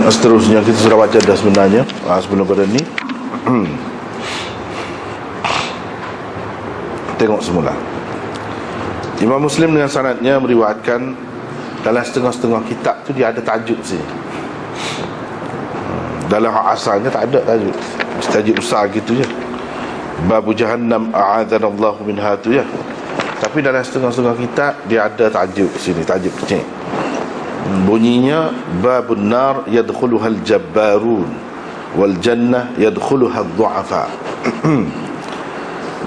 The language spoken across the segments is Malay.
Seterusnya kita sudah baca dah sebenarnya sebelum pada ni. Tengok semula. Imam Muslim dengan sanadnya meriwayatkan dalam setengah-setengah kitab tu dia ada tajuk sini. Dalam asalnya tak ada tajuk. Tajuk besar gitu je. Babu Jahannam a'adzanallahu minha tu ya. Tapi dalam setengah-setengah kitab dia ada tajuk sini, tajuk kecil. Bunyinya babun nar yadkhuluhal jabbarun wal jannah yadkhuluhal du'afa.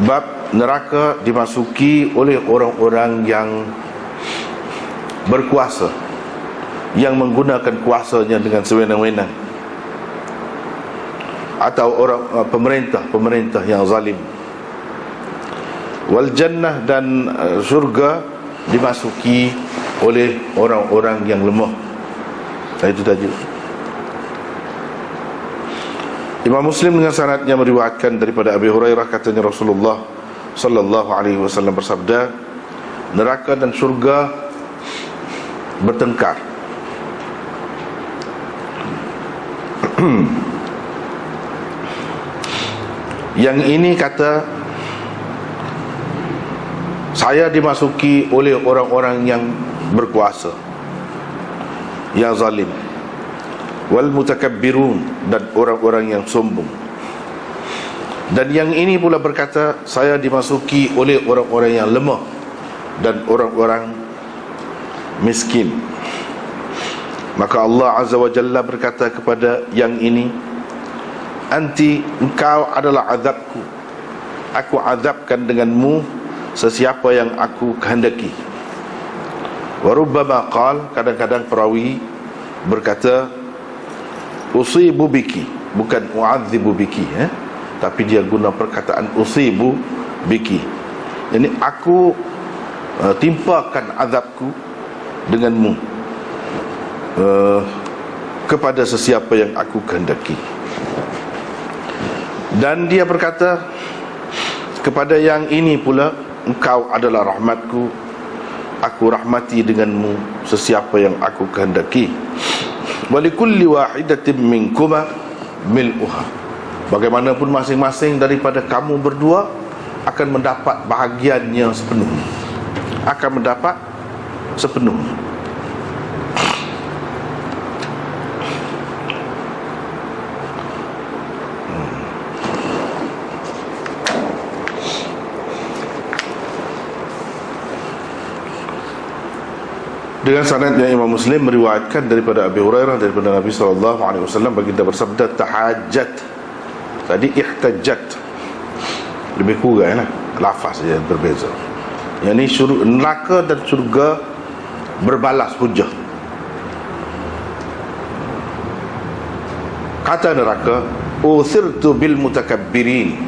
Bab neraka dimasuki oleh orang-orang yang berkuasa, yang menggunakan kuasanya dengan sewenang-wenang, atau orang pemerintah yang zalim. Wal jannah, dan syurga dimasuki oleh orang-orang yang lemah. Itu tajuk. Imam Muslim dengan sanadnya meriwayatkan daripada Abi Hurairah, katanya Rasulullah sallallahu alaihi wasallam bersabda, neraka dan syurga bertengkar. Yang ini kata, saya dimasuki oleh orang-orang yang berkuasa, yang zalim. Wal mutakabbirun, dan orang-orang yang sombong. Dan yang ini pula berkata, saya dimasuki oleh orang-orang yang lemah dan orang-orang miskin. Maka Allah Azza wa Jalla berkata kepada yang ini, anti, engkau adalah azabku, aku azabkan denganmu sesiapa yang aku kehendaki. Wa rubbama qal, kadang-kadang perawi berkata usibu biki, bukan u'adzibu biki, tapi dia guna perkataan usibu biki. Jadi aku timpakan azabku denganmu kepada sesiapa yang aku kehendaki. Dan dia berkata kepada yang ini pula, engkau adalah rahmatku, aku rahmati denganmu sesiapa yang aku kehendaki. Walikulli wahidatin minkuma mil'uha, bagaimanapun masing-masing daripada kamu berdua akan mendapat bahagiannya sepenuhnya, akan mendapat sepenuhnya. Dengan sanadnya Imam Muslim meriwayatkan daripada Abi Hurairah, daripada Nabi SAW, baginda bersabda, tahajjat. Tadi ihtajjat, lebih kurang lah, lafaz saja berbeza. Yang ni neraka dan syurga berbalas hujah. Kata neraka, uthirtu bil mutakabbirin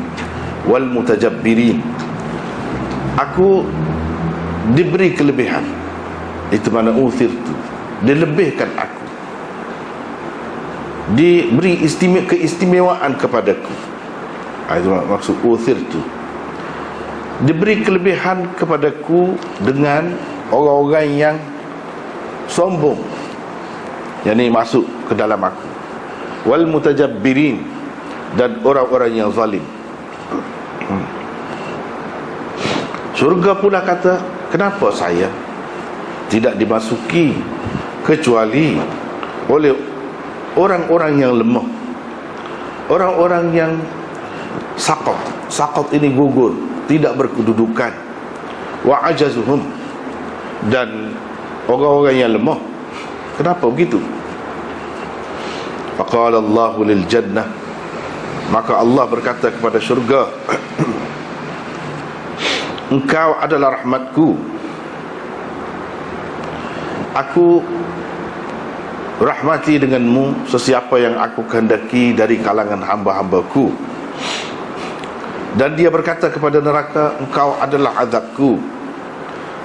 wal mutajabbirin, aku diberi kelebihan. Itu mana uthirtu, dilebihkan aku, diberi keistimewaan kepadaku. Itu maksud uthirtu, diberi kelebihan kepadaku dengan orang-orang yang sombong, yang ini masuk ke dalam aku. Wal mutajabbirin, dan orang-orang yang zalim. Surga pula kata, kenapa saya tidak dimasuki kecuali oleh orang-orang yang lemah, orang-orang yang saqat. Saqat ini gugur, tidak berkedudukan. Wa ajazuhum, dan orang-orang yang lemah. Kenapa begitu? Faqala Allahu lil jannah, maka Allah berkata kepada syurga, engkau adalah rahmatku, aku rahmati denganmu sesiapa yang aku kehendaki dari kalangan hamba-hambaku. Dan dia berkata kepada neraka, engkau adalah azabku,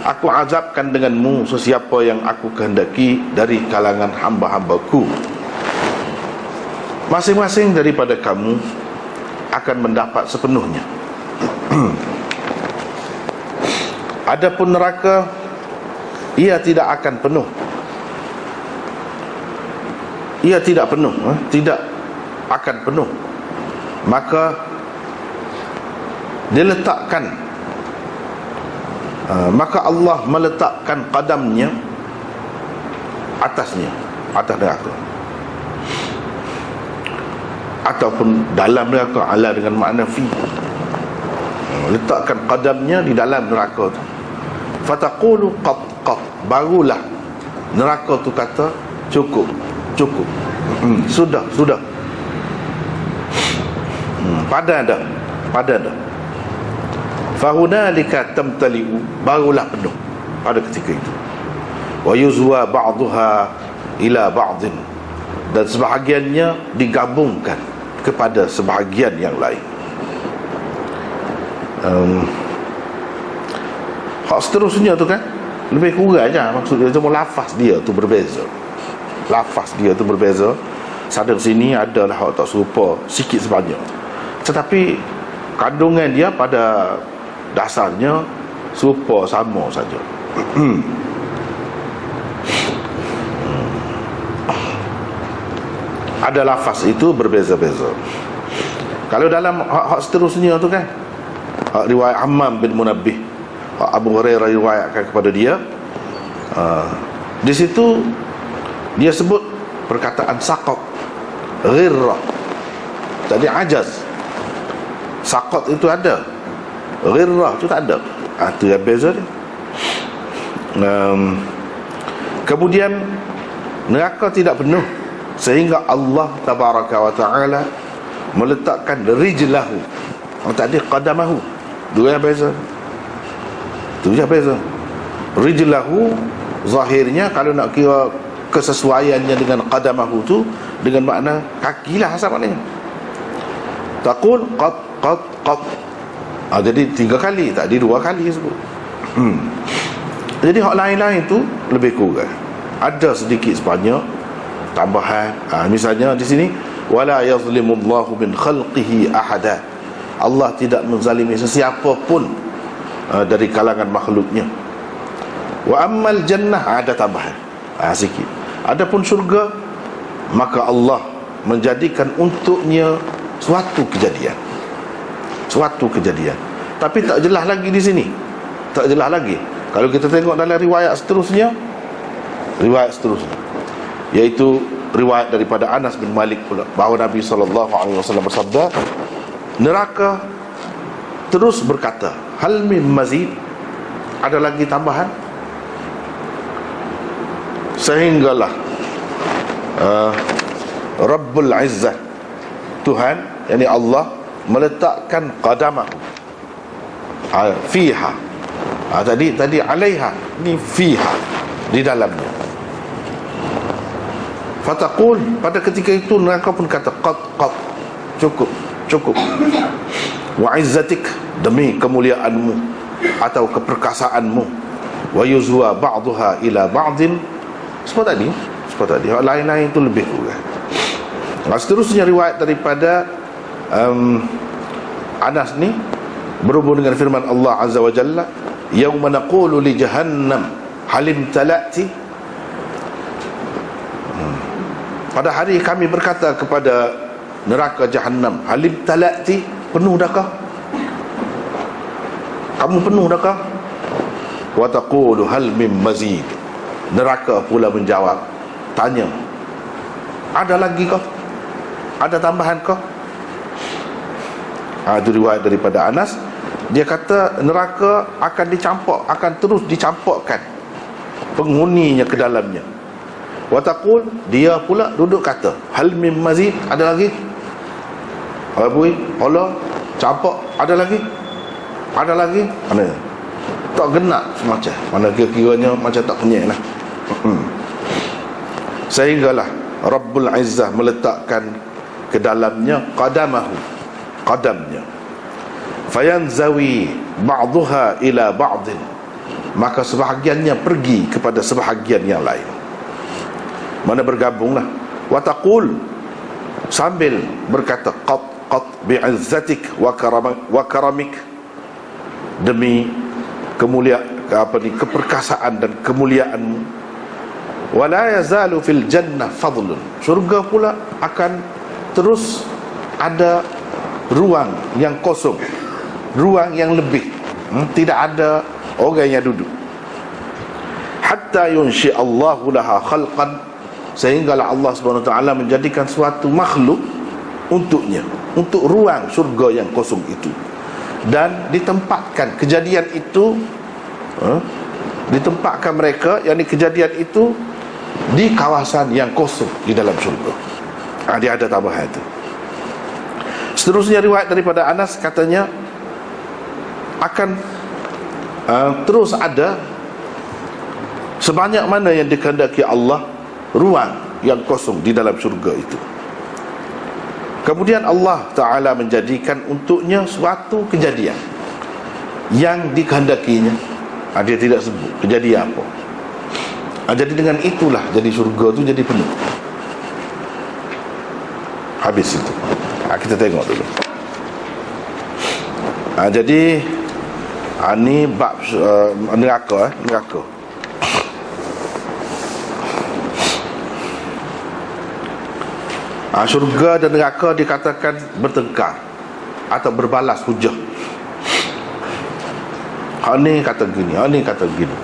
aku azabkan denganmu sesiapa yang aku kehendaki dari kalangan hamba-hambaku. Masing-masing daripada kamu akan mendapat sepenuhnya. Adapun neraka, ia tidak akan penuh ia tidak penuh, tidak akan penuh, maka dia letakkan, maka Allah meletakkan qadamnya atasnya, atas neraka, ataupun dalam neraka. Ala dengan makna fi, letakkan qadamnya di dalam neraka tu. Fataqulu qat qat, barulah neraka tu kata cukup, cukup, sudah, sudah, padan dah, padan dah. Fahunalika tamtali'u, barulah penuh pada ketika itu. Wa yuzwa ba'daha ila ba'din, dan sebahagiannya digabungkan kepada sebahagian yang lain. Hak seterusnya tu kan lebih kurang aja, maksudnya cuma lafaz dia tu berbeza. Lafaz dia tu berbeza. Sana sini adalah hak tak serupa sikit sebanyak, tetapi kandungan dia pada dasarnya serupa, sama saja. Ada lafaz itu berbeza-beza. Kalau dalam hak seterusnya tu kan, hak riwayat Hammam bin Munabbih, hak Abu Hurairah riwayatkan kepada dia, di situ dia sebut perkataan saqat, ghirrah. Tadi ajaz, saqat itu ada, ghirrah itu tak ada. Itu yang beza dia. Kemudian neraka tidak penuh sehingga Allah tabaraka wa ta'ala meletakkan rijlahu, tadi qadamahu. Dua yang beza, itu yang beza. Rijlahu zahirnya kalau nak kira kesesuaiannya dengan qadamahu tu dengan makna kaki lah asal maknanya. Taqul qat qat qat, jadi 3 kali, tadi 2 kali sebut. Jadi hak lain-lain tu lebih kurang ada sedikit sebanyak tambahan. Misalnya di sini, wala yazlimullahu min khalqihi ahada, Allah tidak menzalimi sesiapa pun dari kalangan makhluknya. Wa ammal jannah, ada tambahan sikit. Adapun syurga, maka Allah menjadikan untuknya suatu kejadian, suatu kejadian. Tapi tak jelas lagi di sini, tak jelas lagi. Kalau kita tengok dalam riwayat seterusnya, iaitu riwayat daripada Anas bin Malik pula, bahawa Nabi SAW bersabda, neraka terus berkata, hal min mazid, ada lagi tambahan? Sehinggalah Rabbul Izzah, Tuhan, yakni Allah, meletakkan qadamah fiha. Tadi alaiha, ni fiha, di dalamnya. Fataqul, pada ketika itu neraka pun kata qat qat, cukup, cukup. Wa izzatik, demi kemuliaanmu atau keperkasaanmu. Wa yuzwa ba'daha ila ba'din, seperti tadi hal lain-lain itu lebih kurang. Seterusnya riwayat daripada Anas ni berhubung dengan firman Allah Azza wa Jalla, yauma naqulu li jahannam halim talati, pada hari kami berkata kepada neraka Jahannam, halim talati, penuh dahkah? Kamu penuh dahkah? Wa taqulu hal mim mazid, neraka pula menjawab, tanya, ada lagi kah? Ada tambahan kah? Itu riwayat daripada Anas. Dia kata neraka akan dicampur, akan terus dicampurkan penghuninya ke dalamnya. Wa taqul, dia pula duduk kata, hal mim mazid, ada lagi? Abui, Allah campur, ada lagi? Ada lagi? Mana? Tak genak semacam, mana kira-kiranya macam tak kenyang lah. Sehinggalah Rabbul Izzah meletakkan ke dalamnya qadamahu, qadamnya. Fayanzawi ba'daha ila ba'din, maka sebahagiannya pergi kepada sebahagian yang lain. Mana bergabunglah. Wa taqul, sambil berkata qat qat bi'izzatik wa karamik, demi keperkasaan dan kemuliaanmu. Wala yazalu fil jannah fadlun. Syurga pula akan terus ada ruang yang kosong, ruang yang lebih. Tidak ada orang yang duduk. Hatta yunshi Allahu laha khalqan, sehinggalah Allah Subhanahu wa taala menjadikan suatu makhluk untuknya, untuk ruang syurga yang kosong itu, dan ditempatkan kejadian itu, ditempatkan mereka, yakni kejadian itu di kawasan yang kosong di dalam syurga. Dia ada tambahan itu. Seterusnya riwayat daripada Anas, katanya akan terus ada sebanyak mana yang dikehendaki Allah ruang yang kosong di dalam syurga itu. Kemudian Allah Ta'ala menjadikan untuknya suatu kejadian yang dikehendakinya. Dia tidak sebut kejadian apa. Jadi dengan itulah jadi syurga tu jadi penuh. Habis itu. Kita tengok dulu. Jadi ni bab neraka. Neraka. Syurga dan neraka dikatakan bertengkar atau berbalas hujah. Hak ni kata gini, hak ni kata gini.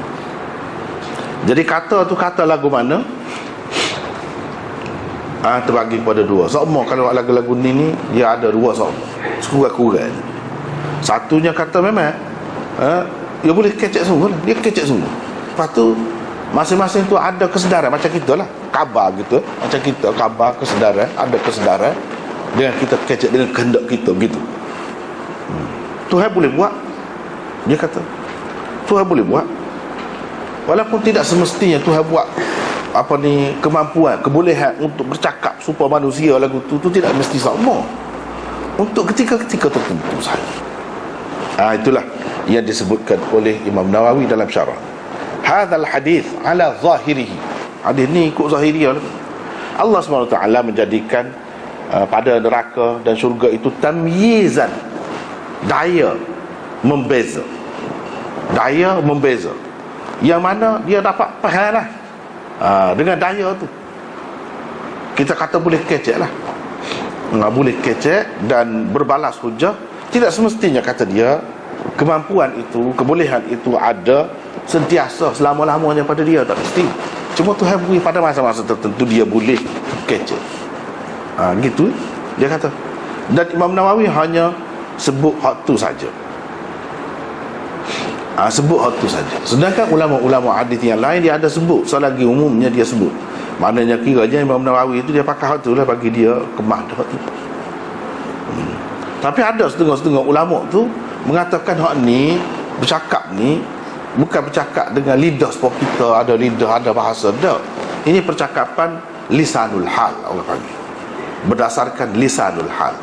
Jadi kata tu kata lagu mana? Terbagi kepada dua. Semua kalau lagu-lagu ni dia ada dua semua. Sekurang-kurang. Satunya kata memang dia boleh kecek sungguh lah. Dia kecek sungguh. Lepas tu masing-masing tu ada kesedaran macam kita lah. Khabar gitu. Macam kita khabar kesedaran, ada kesedaran dengan kita kecek dengan kehendak kita gitu. Tuhan boleh buat. Dia kata Tuhan boleh buat. Walaupun tidak semestinya Tuhan buat kemampuan, kebolehan untuk bercakap supaya manusia lagu tu tidak mesti sama. Untuk ketika-ketika tertentu sahaja. Itulah yang disebutkan oleh Imam Nawawi dalam syarah. Hadzal hadis ala zahirihi. Hadis ni ikut zahiriah. Allah SWT menjadikan pada neraka dan syurga itu tamyizan, daya membeza. Daya membeza. Yang mana dia dapat faham lah. Dengan daya tu kita kata boleh kecek lah. Boleh kecek dan berbalas hujah. Tidak semestinya kata dia kemampuan itu, kebolehan itu ada sentiasa selama-lamanya pada dia. Tak mesti. Cuma Tuhan beri pada masa-masa tertentu dia boleh kecek. Gitu dia kata. Dan Imam Nawawi hanya sebut hak tu saja. Sebut hak tu saja. Sedangkan ulama-ulama hadis yang lain dia ada sebut, selagi umumnya dia sebut. Maknanya kiranya Imam Nawawi itu dia pakai hak tu lah bagi dia kemah hak tu. Tapi ada setengah-setengah ulama tu mengatakan hak ni, bercakap ni bukan bercakap dengan lidah seperti kita, ada lidah, ada bahasa. Tak. Ini percakapan lisanul hal, orang panggil. Berdasarkan lisanul hal.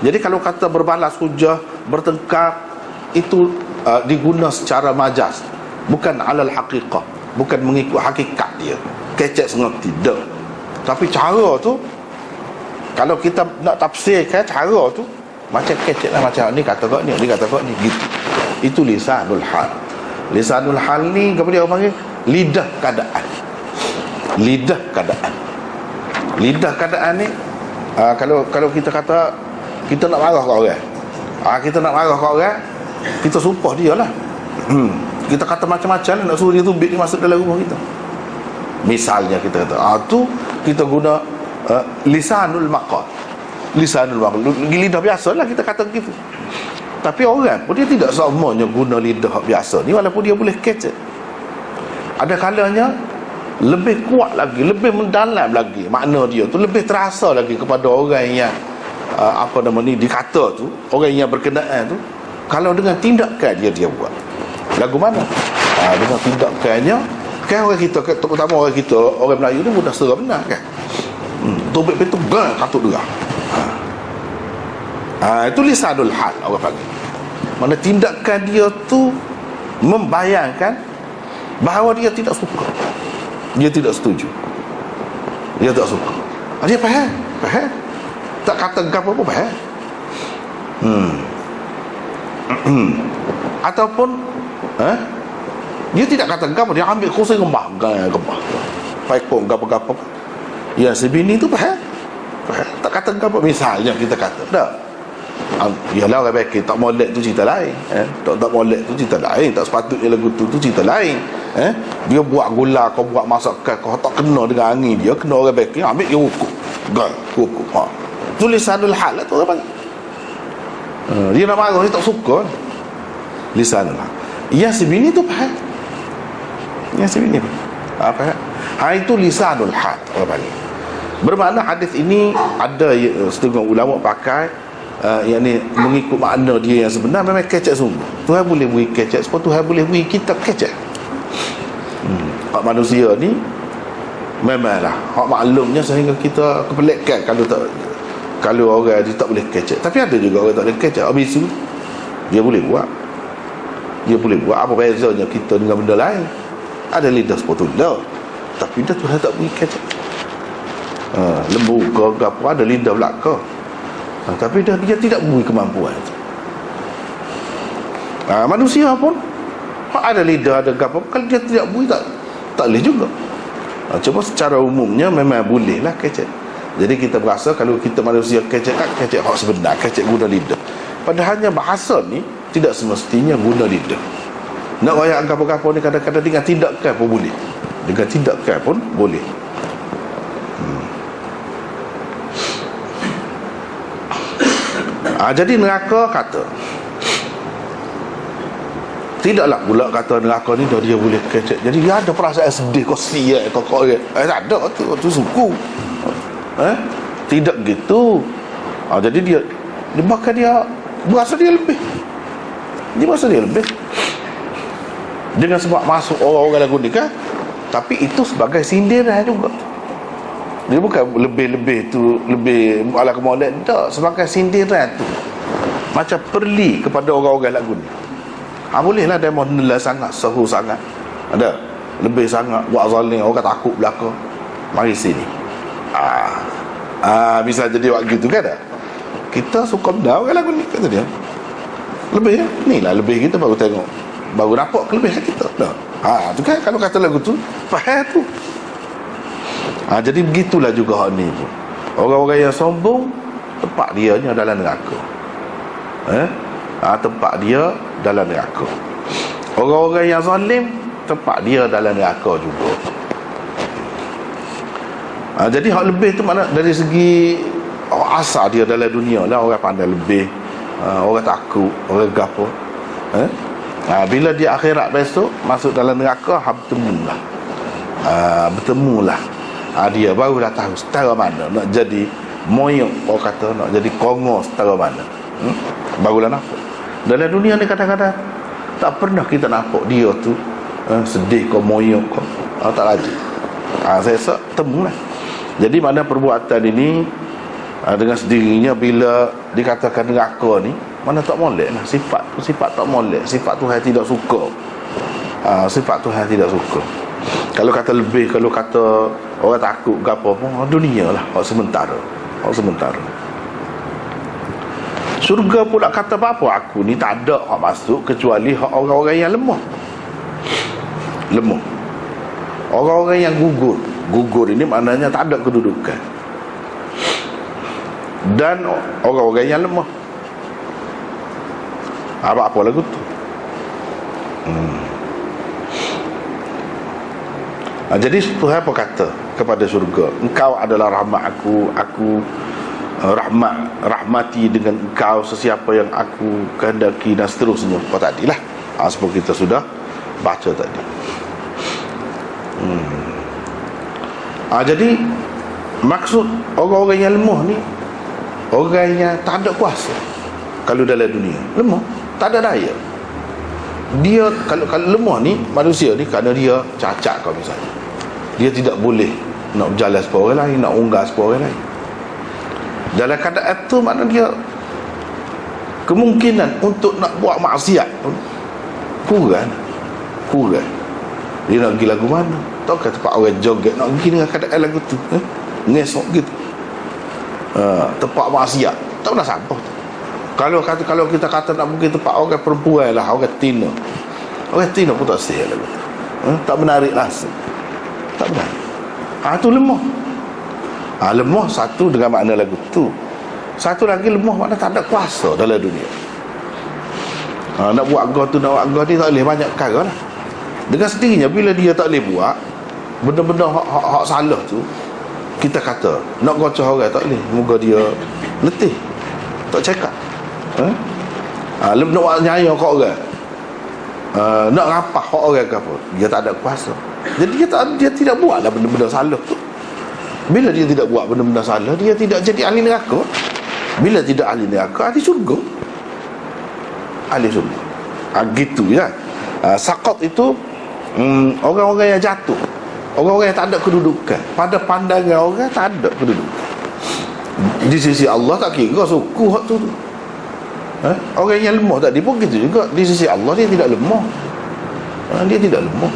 Jadi kalau kata berbalas hujah, bertengkar, itu diguna secara majaz, bukan alal haqiqah, bukan mengikut hakikat dia. Kecek sangat tidak. Tapi cara tu, kalau kita nak tafsirkan cara tu, macam kecek lah, macam ni kata kau ni, ni kata kau ni, gitu. Itu lisanul hal. Lisanul hal ni kemudian orang panggil lidah keadaan. Lidah keadaan. Lidah keadaan ni kalau kita kata kita nak marah kat orang, kita nak marah kat orang, kita sumpah dia lah. Kita kata macam-macam nak suruh dia tumbik dia masuk dalam rumah kita. Misalnya kita kata tu kita guna lisanul maqal. Lisanul maqal, lidah biasa lah kita kata begitu. Tapi orang pun dia tidak semuanya guna lidah biasa ni, walaupun dia boleh kecek. Ada kalanya lebih kuat lagi, lebih mendalam lagi makna dia tu, lebih terasa lagi kepada orang yang dikata tu, orang yang berkenaan tu, kalau dengan tindakan dia buat. Lagu mana? Dengan tindakannya. Kan orang kita, terutama orang kita, orang Melayu ni mudah serah benar kan. Tobek betul gang katut derah. Itu lisanul hal orang panggil. Mana tindakan dia tu membayangkan bahawa dia tidak suka, dia tidak setuju, dia tak suka. Dia faham, tak kata apa pun faham. Ataupun dia tidak kata apa, dia ambil kursi gembah. paikong gapo-gapo. Ya sebini tu faham. Tak kata gapo, misalnya kita kata dah. Yalah orang baik tak molek tu cerita lain, tak molek tu cerita lain, tak sepatutnya lagu tu cerita lain. Dia buat gula, kau buat masakan, kau tak kena dengan angin dia, kena orang baik, ambil dia hukum. Hukum. Tulisanul hal lah tu orang panggil. Dia nak marah, dia tak suka. Lisanul hal. Yang sebini tu faham. Yang sebini apa? Itu lisanul hal orang panggil. Bermakna hadis ini ada setengah ulama pakai yang ni mengikut makna dia yang sebenar, memang kecek sungguh. Tuhan boleh beri kecek sebab Tuhan boleh beri kita kecek. Hak manusia ni memanglah hak maklumnya sehingga kita kepelekan kalau orang dia tak boleh kecek. Tapi ada juga orang tak boleh kecek. Bisu dia boleh buat. Apa bezanya kita dengan benda lain? Ada lidah sepatutnya, tapi dia Tuhan tak beri kecek. Lembu ke apa, ada lidah belaka, tapi dia tidak beri kemampuan itu. Manusia pun ada lidah, ada apa, kalau dia tidak beri tak boleh juga. Cuma secara umumnya memang boleh lah kecek. Jadi kita berasa kalau kita manusia kecek hak sebenar, kecek guna lidah. Padahalnya bahasa ni tidak semestinya guna lidah. Nak royak apa-apa ni kadang-kadang dengan tindakan pun boleh. Dengan tindakan pun boleh. Jadi neraka kata, tidaklah pula kata neraka ni dia boleh kecek. Jadi dia ada perasaan sedih, kasihan kau tak ada tu suku. Tidak gitu. Jadi dia bahkan dia berasa dia lebih. Dia berasa dia lebih. Dengan sebab masuk orang-orang lagu ni kan. Tapi itu sebagai sindiran juga. Dia bukan lebih-lebih tu, lebih ala kemolat, tak, sebagai sindiran tu. Macam perli kepada orang-orang lagu ni. Bolehlah dia mau nilai sangat, seru sangat. Ada lebih sangat buat zalim, orang takut belaka. Mari sini. Bisa jadi buat gitu kan? Kita suka benda orang lagu ni, kata dia. Lebih ni lah, lebih kita baru tengok, baru nampak kelebihan kita. Tu kan kalau kata lagu tu, faham tu. Jadi begitulah juga hak ni pun. Orang-orang yang sombong, tempat dia nya dalam neraka. Tempat dia dalam neraka. Orang-orang yang zalim, tempat dia dalam neraka juga. Jadi hak lebih tu mana dari segi asal dia dalam dunia lah, orang pandai lebih, orang takut, orang gapo. Bila dia akhirat besok masuk dalam neraka, bertemulah. Bertemulah. Dia barulah tahu setara mana nak jadi moyok, orang kata nak jadi kongor setara mana. Barulah nampak. Dalam dunia ni kadang-kadang tak pernah kita nampak dia tu sedih kau, moyok kau, tak laju. Saya rasa temulah. Jadi mana perbuatan ini dengan sendirinya bila dikatakan neraka ni, mana tak molek lah. Sifat tak molek. Sifat Tuhan tidak suka. Sifat Tuhan tidak suka. Kalau kata lebih, kalau kata orang takut ke apa pun, dunia lah, hak sementara. Surga pula kata apa-apa, aku ni tak ada hak masuk kecuali hak orang-orang yang lemah. Orang-orang yang gugur ini maknanya tak ada kedudukan. Dan orang-orang yang lemah. Apa-apa lagu tu. Jadi Tuhan apa kata kepada surga, engkau adalah rahmat aku rahmati dengan engkau sesiapa yang aku kehendaki, dan seterusnya. Apa tadilah seperti kita sudah baca tadi. Jadi maksud orang-orang yang lemah ni, orang yang tak ada kuasa. Kalau dalam dunia lemah, tak ada daya. Dia kalau lemah ni, manusia ni, kerana dia cacat kau misalnya, dia tidak boleh nak berjalan seperti orang lain, nak unggah seperti orang lain. Dalam keadaan itu makna dia kemungkinan untuk nak buat maksiat pun kurang. Dia nak pergi lagu mana, tahu kan tempat orang joget, nak pergi dengan keadaan lagu tu, ngesok gitu, tempat maksiat tak pernah sampai. Kalau kita kata nak pergi tempat orang perempuan lah, orang tina pun tak sihat lagu tu, tak menarik langsung, tak menarik. Tu lemah. Lemah satu dengan makna lagu tu. Satu lagi lemah makna tak ada kuasa dalam dunia. Nak buat agak tu, nak buat agak ni tak boleh, banyak perkara lah. Dengan sendirinya bila dia tak boleh buat benda-benda hak salah tu, kita kata nak gocah orang tak boleh, moga dia letih, tak cakap. Nak buat nyaya kat orang, nak rapah hak orang ke apa, dia tak ada kuasa. Jadi dia tidak buatlah benda-benda salah tu. Bila dia tidak buat benda-benda salah, dia tidak jadi ahli neraka. Bila tidak ahli neraka, ahli syurga. Ahli syurga. Gitu ya. Saqat itu orang-orang yang jatuh, orang-orang yang tak ada kedudukan. Pada pandangan orang tak ada kedudukan. Di sisi Allah tak kira suku hak tu. Orang yang lemah tadi pun gitu juga. Di sisi Allah dia tidak lemah. Dia tidak lemah.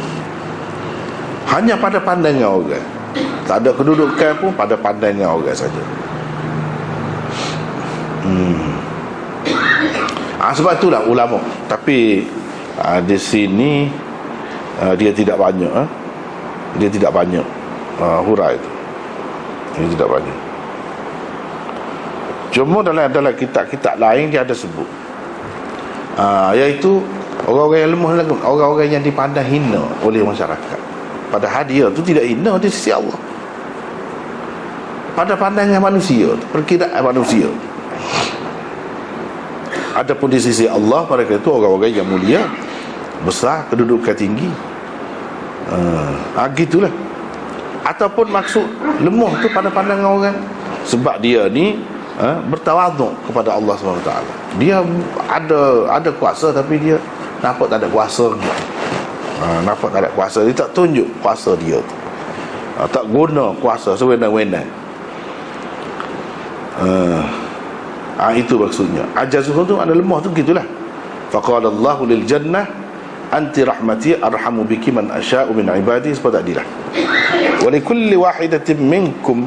Hanya pada pandangan orang. Tak ada kedudukan pun pada pandangan orang saja. Sebab itulah ulama. Tapi di sini dia tidak banyak. Dia tidak banyak hurai itu. Dia tidak banyak. Cuma dalam kitab-kitab lain dia ada sebut, iaitu orang-orang yang lemah, orang-orang yang dipandang hina oleh masyarakat. Padahal dia tu tidak hina di sisi Allah. Pada pandangan manusia, perkiraan manusia. Adapun di sisi Allah, mereka itu orang-orang yang mulia, besar, kedudukan tinggi. Gitulah. Ataupun maksud lemah tu pada pandangan orang, sebab dia ni bertawaduk kepada Allah SWT. Dia ada kuasa, tapi dia nampak tak ada kuasa. Nampak tak ada kuasa. Dia tak tunjuk kuasa dia tu. Tak guna kuasa sewenang-wenang. Itu maksudnya. Ajazuhu tu ada lemah tu, gitulah. Faqala Allahu lil jannah anti rahmati arhamu biki man asya'u min ibadi, seperti tadilah. Wa li kulli wahidatin minkum,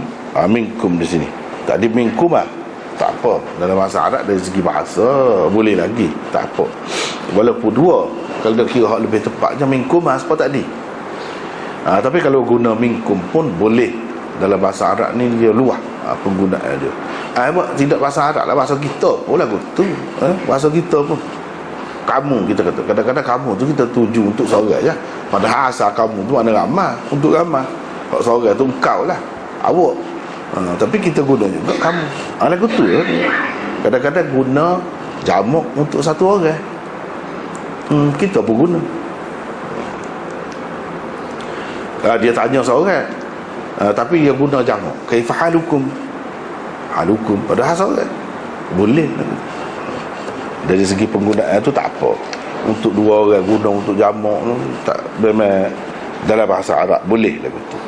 minkum di sini. Tak di minkum tak apa. Dalam bahasa Arab dari segi bahasa boleh lagi, tak apa. Walaupun dua, kalau dia kira hak lebih tepatnya minkum seperti tadi. Tapi kalau guna minkum pun boleh. Dalam bahasa Arab ni dia luas penggunaan dia. Tidak bahasa Arab lah, bahasa kita pun lagu tu. Bahasa kita pun kamu, kita kata kadang-kadang kamu tu kita tuju untuk seorang je, padahal asal kamu tu mana ramai, untuk ramai. Kalau seorang tu engkau lah, awak. Tapi kita guna juga kamu. Lagu tu kadang-kadang guna jamak untuk satu orang. Kita pun guna. Dia tanya seorang, tapi dia guna jamak, kaifa halukum, halukum, padahal seorang. Boleh. Dari segi penggunaan tu tak apa. Untuk dua orang guna untuk jamak tu tak, memang dalam bahasa Arab boleh lagu tu.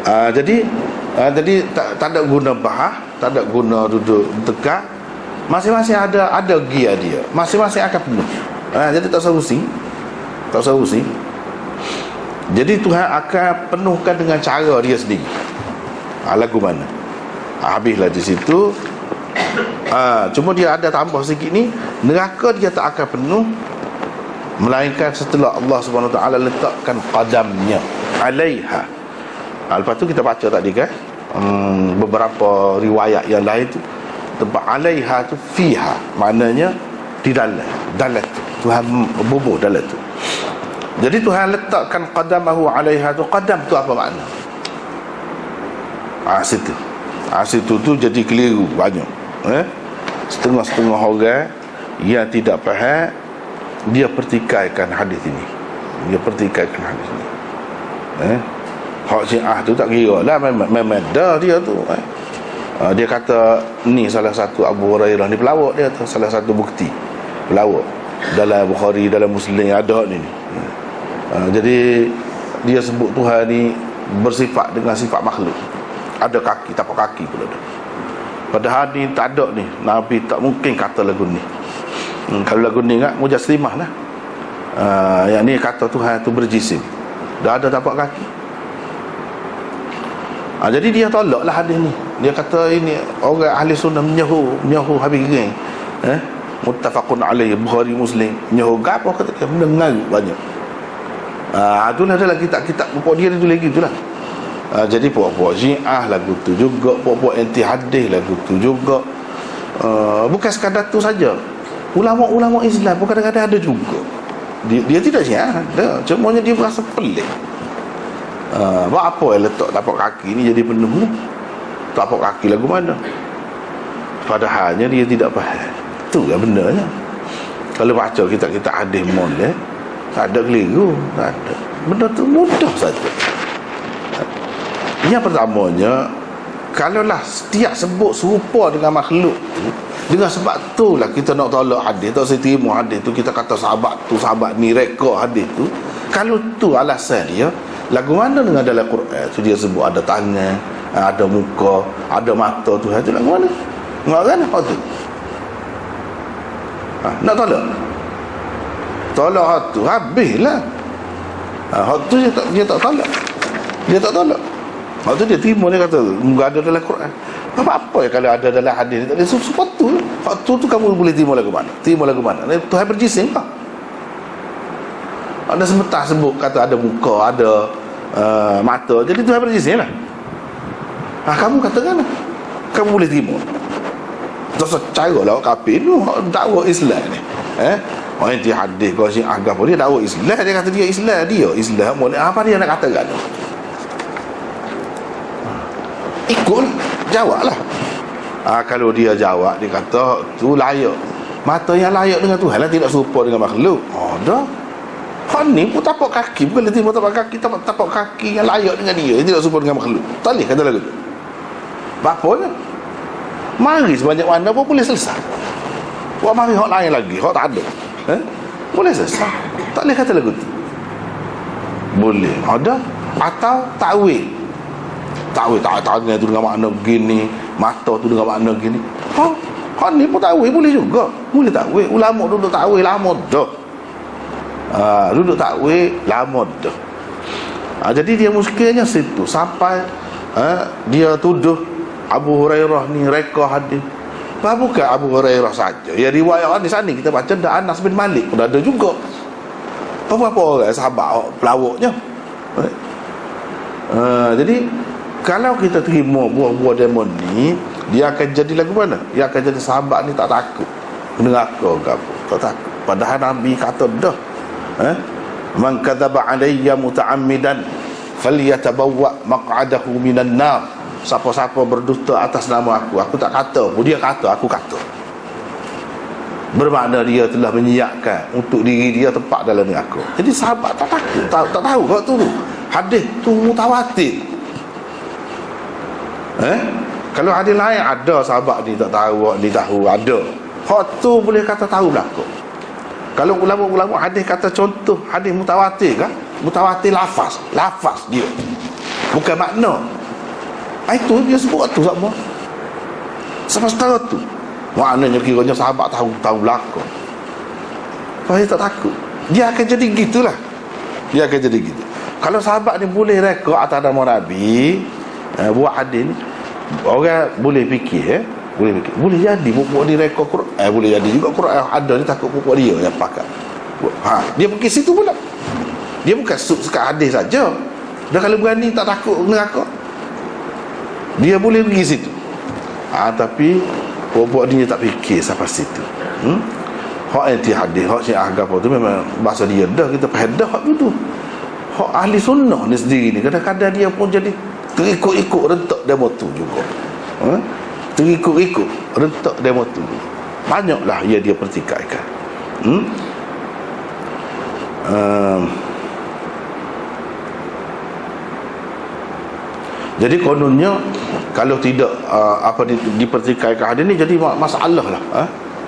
Jadi tak ada guna bahah, tak ada guna duduk tegak. Masing-masing ada gear dia. Masing-masing akan penuh. Jadi tak usah pusing. Tak usah pusing. Jadi Tuhan akan penuhkan dengan cara dia sendiri. Lagu mana? Habislah di situ. Cuma dia ada tambah sikit ni, neraka dia tak akan penuh melainkan setelah Allah SWT letakkan qadamnya alaiha. Lepas tu kita baca tadi kan, beberapa riwayat yang lain tu tempat alaiha tu fiha, maknanya di dalam tu Tuhan bubuh dalam tu. Jadi Tuhan letakkan qadamahu alaiha tu. Qadam tu apa makna? Situ tu jadi keliru banyak. Setengah-setengah orang yang tidak faham, dia pertikaikan hadis ini. Hak Syiah tu tak kira lah, memang dah dia tu. Dia kata ni salah satu Abu Hurairah ni pelawak dia tu, salah satu bukti pelawak dalam Bukhari, dalam Muslim ada ni. Jadi dia sebut Tuhan ni bersifat dengan sifat makhluk. Ada kaki, tapak kaki pula ada. Padahal ni tak ada ni, Nabi tak mungkin kata lagu ni. Kalau lagu ni kan mujaslimah lah. Yang ni kata Tuhan tu berjisim, dah ada tapak kaki. Jadi dia tolaklah hadis ni. Dia kata ini orang ahli sunnah menyahu habis geng. Muttafaqun alaihi, Bukhari Muslim. Menyahu apa kata mendengar banyak. Itulah adalah kitab-kitab pokok dia tu lagi itulah. Jadi puak-puak Syiah lagu tu juga, puak-puak anti hadis lagu tu juga. Bukan sekadar tu saja. Ulama-ulama Islam pun kadang-kadang ada juga. Dia tidak Syiah, ada. Cumanya dia berasa pelik. Buat apa yang letak tapak kaki ni jadi penuh ni? Tapak kaki lagu mana? Padahalnya dia tidak faham. Tu yang benarnya. Kalau baca kitab-kitab hadis molek, tak ada keliru, tak ada. Benda tu mudah saja. Yang pertamanya, kalaulah setiap sebut serupa dengan makhluk tu, dengan sebab tu lah kita nak tolak hadis, tak saya terima hadis tu, kita kata sahabat tu, sahabat ni reka hadis tu. Kalau tu alasan dia, lagu mana dengan dalam Quran tu dia sebut ada tangan, ada muka, ada mata tu, itu lagu mana? Enggak kan hak tu? Nak tolak? Tolak hak tu, habislah. Hak tu dia tak tolak. Dia tak tolak. Hak tu dia terima, dia kata enggak ada dalam Quran. Apa ya kalau ada dalam hadis? Tak ada sesuatu. Hak tu kamu boleh terima lagu mana? Terima lagu mana? Tuhan berjisim kah? Ada sebentar sebut kata ada muka, ada mata, jadi Tuhan berjisim lah. Kamu katakan lah, kamu boleh terima. Tak secara lah kafir tu dakwa Islam ni. Orang yang hadis kau si agak pun dia dakwa Islam, dia kata dia Islam boleh apa dia nak katakan? Ikut jawablah. Kalau dia jawab, dia kata tu layak, mata yang layak dengan Tuhan lah, tidak serupa dengan makhluk. Dah hak ni pun tapak kaki, bukan letih tapak kaki, tapak kaki yang layak dengan dia, tidak serupa dengan makhluk. Tak boleh kata lagu tu. Bapaknya mari sebanyak mana pun boleh selesai. Buat mari hak lain lagi, hak tak ada, boleh selesai. Tak boleh kata lagu tu. Boleh ada. Atau takwil tangan tu dengan makna begini, mata tu dengan makna begini. Hak ni pun takwil boleh juga. Boleh takwil. Ulama duduk takwil lama dah. Duduk takwil lama dah. Jadi dia muskilnya situ sampai dia tuduh Abu Hurairah ni reka hadis. Bukan Abu Hurairah saja. Ya riwayat hadis ni kita baca dah Anas bin Malik pun ada juga. Apa-apa orang sahabat pelawaknya. Jadi kalau kita terima buah-buah demon ni, dia akan jadi lagu mana? Dia akan jadi sahabat ni tak takut neraka ke apa, tak takut. Padahal Nabi kata dah, man kadzaba alayya muta'ammidan falyatabawwa maq'adahu minan nar. Siapa-siapa berdusta atas nama aku tak kata pun, dia kata aku kata. Bermakna dia telah menyiapkan untuk diri dia tempat dalam neraka. Jadi sahabat tak takut, tak tahu kau tu. Hadis tu mutawatir. Kalau hadis lain ada sahabat ni tak tahu, ni tahu ada. Hak tu boleh kata tahu belaka. Kalau ulama-ulama hadis kata contoh hadis mutawatir kan? Mutawatir lafaz dia. Bukan makna. Itu dia sebut tu sama. Sama setara tu. Maknanya kiranya sahabat tahu belaka. Dia tak takut. Dia akan jadi gitulah. Dia akan jadi gitu. Kalau sahabat ni boleh reka atas nama Nabi, buat hadis ni, orang boleh fikir, boleh jadi buat dia reka Quran, boleh jadi juga Quran ada ni takut buat dia yang pakai. Dia pergi situ pula. Dia bukan sekat hadis saja. Dan kalau berani tak takut neraka, dia boleh pergi situ. Tapi buat dia tak fikir sampai situ. Hak anti hadis, hak Syiah agama tu memang bahasa dia dah kita faham dah hak tu. Hak ahli sunnah ni sendiri ni kadang-kadang dia pun jadi terikut-ikut rentak demo tu juga. Terikut-ikut rentak demo tu. Banyaklah dia pertikaikan. Jadi kononnya kalau tidak dipertikaikan hadis ni jadi masalah lah.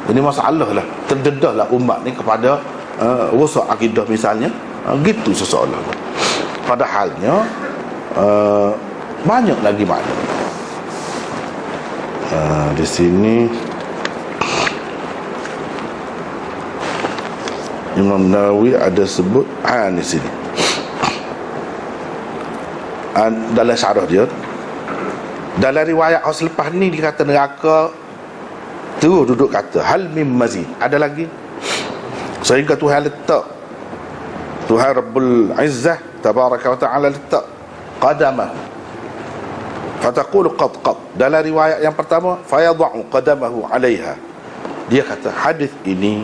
Jadi masalah lah, terdedah lah umat ni kepada rosak akidah misalnya. Gitu seseorang. Padahalnya banyak lagi makna. Di sini Imam Nawawi ada sebut di sini. Dalam syarah dia, dalam riwayat selepas ni dia kata neraka terus duduk kata hal mim mazid, ada lagi, sehingga Tuhan letak Tuhan Rabbul Izzah tabaraka wa ta'ala letak qadamah, fataqulu qad. Dalam riwayat yang pertama, fayadha'u qadamahu 'alaiha. Dia kata hadis ini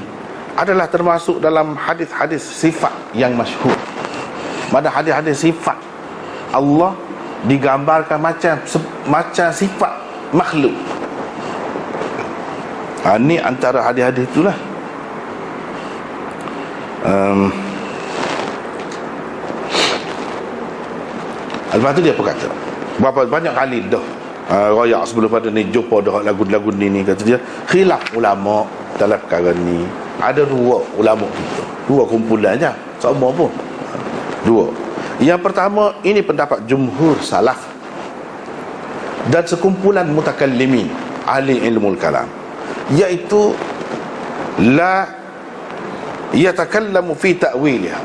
adalah termasuk dalam hadis-hadis sifat yang masyhur. Mana hadis-hadis sifat Allah digambarkan macam sifat makhluk. Ini antara hadis-hadis itulah. Lepas tu dia berkata, berapa banyak kali dah royak sebelum pada ni jumpa dah lagu-lagu ni kata dia khilaf ulama dalam perkara ni. Ada dua ulama kita, dua kumpulan je, sama pun dua. Yang pertama, ini pendapat jumhur salaf dan sekumpulan mutakallimin ahli ilmu kalam, iaitu la yatakallamu fi ta'wiliha.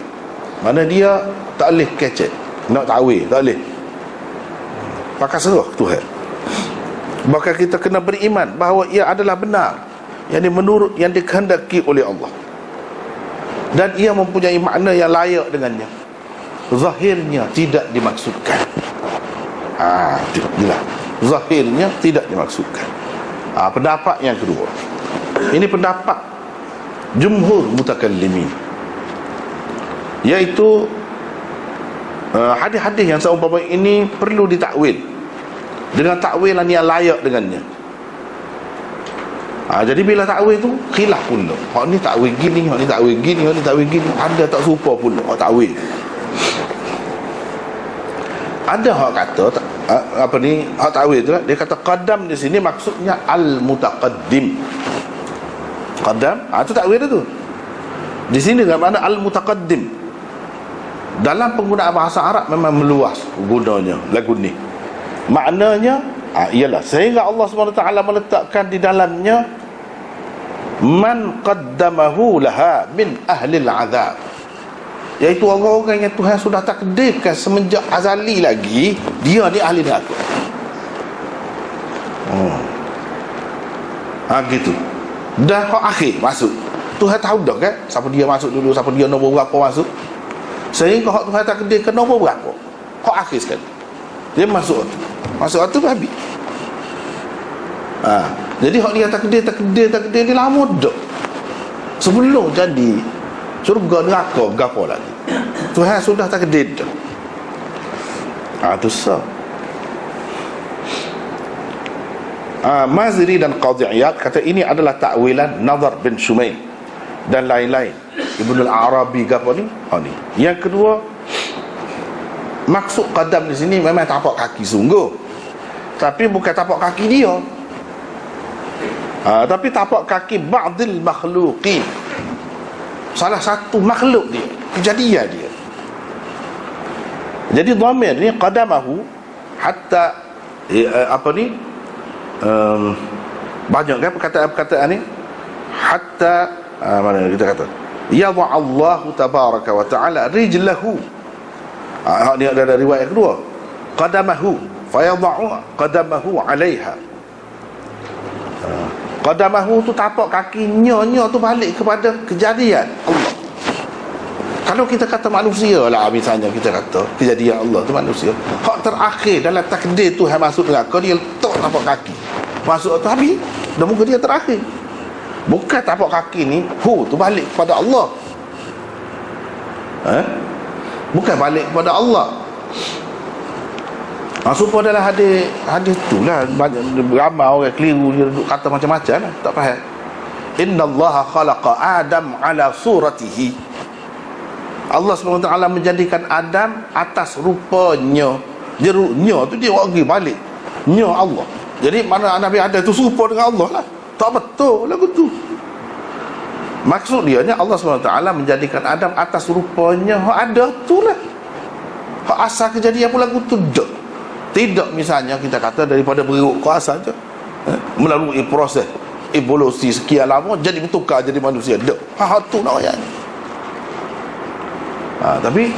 Mana dia tak boleh kecek nak ta'wil, tak boleh pakai serah Tuhan. Maka kita kena beriman bahawa ia adalah benar, yang menurut yang dikehendaki oleh Allah, dan ia mempunyai makna yang layak dengannya. Zahirnya tidak dimaksudkan. Itulah, zahirnya tidak dimaksudkan. Pendapat yang kedua, ini pendapat jumhur mutakallimin, iaitu hadis-hadis yang seumpama ini perlu ditakwil dengan takwilan yang layak dengannya. Jadi bila takwil tu khilaf pula. Hak ni takwil gini, hak ni takwil gini, hak ni takwil gini. Ada tak serupa pula hak takwil. Ada hak kata hak takwil tu lah, dia kata qadam di sini maksudnya al-mutaqaddim. Qadam, tu takwil tu. Di sini dengan makna al-mutaqaddim. Dalam penggunaan bahasa Arab memang meluas gunanya lagu ni. Maknanya ialah sehingga Allah SWT meletakkan di dalamnya man qaddamahu laha min ahlil azab, iaitu orang-orang yang Tuhan sudah takdirkan semenjak azali lagi dia ni ahli neraka. Gitu. Dah kau akhir masuk, Tuhan tahu dah kan siapa dia masuk dulu, siapa dia nombor berapa masuk. Sehingga hak Tuhan takdirkan nombor berapa, kau akhir sekali dia masuk tu habis. Jadi hak dia takdir ni lama dah, sebelum jadi syurga neraka gapo lagi Tuhan sudah takdir dah. Itu sah. Maziri dan Qadhi Iyad kata ini adalah takwilan Nadhr bin Shumail dan lain-lain, Ibnu al-Arabi gapo ni. Yang kedua, maksud qadam di sini memang tapak kaki sungguh, tapi bukan tapak kaki dia, tapi tapak kaki ba'dil makhluqin, salah satu makhluk dia, kejadian dia. Jadi dhamir ni qadamahu hatta banyak kan perkataan-perkataan ni, hatta mana kita kata yadha Allah tabaraka wa ta'ala rijlahu. Ni ada riwayat kedua, qadamahu fayadha'u qadamahu 'alaiha. Qadamahu tu tapak kakinya tu balik kepada kejadian Allah. Kalau kita kata manusia lah, misalnya kita kata kejadian Allah tu manusia, hak terakhir dalam takdir Tuhan masuk neraka, dia letak tapak kaki masuk tu habis, dah muka dia terakhir. Bukan tapak kaki ni tu balik kepada Allah, bukan balik kepada Allah. Supaya dalam hadis tu lah banyak ramai orang keliru, dia duduk kata macam-macam lah, tak faham. Innallaha khalaqa Adam ala suratihi. Allah SWT menjadikan Adam atas rupanya. Jeruknya tu dia pergi balik nya Allah. Jadi mana Nabi Adam tu serupa dengan Allah lah. Tak betul lagu tu. Maksud dia ni Allah SWT menjadikan Adam atas rupanya hak ada tu lah. Hak asal kejadian pun lagu tu dah. Tidak misalnya kita kata daripada beruk ke asal je, melalui proses evolusi sekian lama jadi bertukar jadi manusia. Hak tu nak ayat. Tapi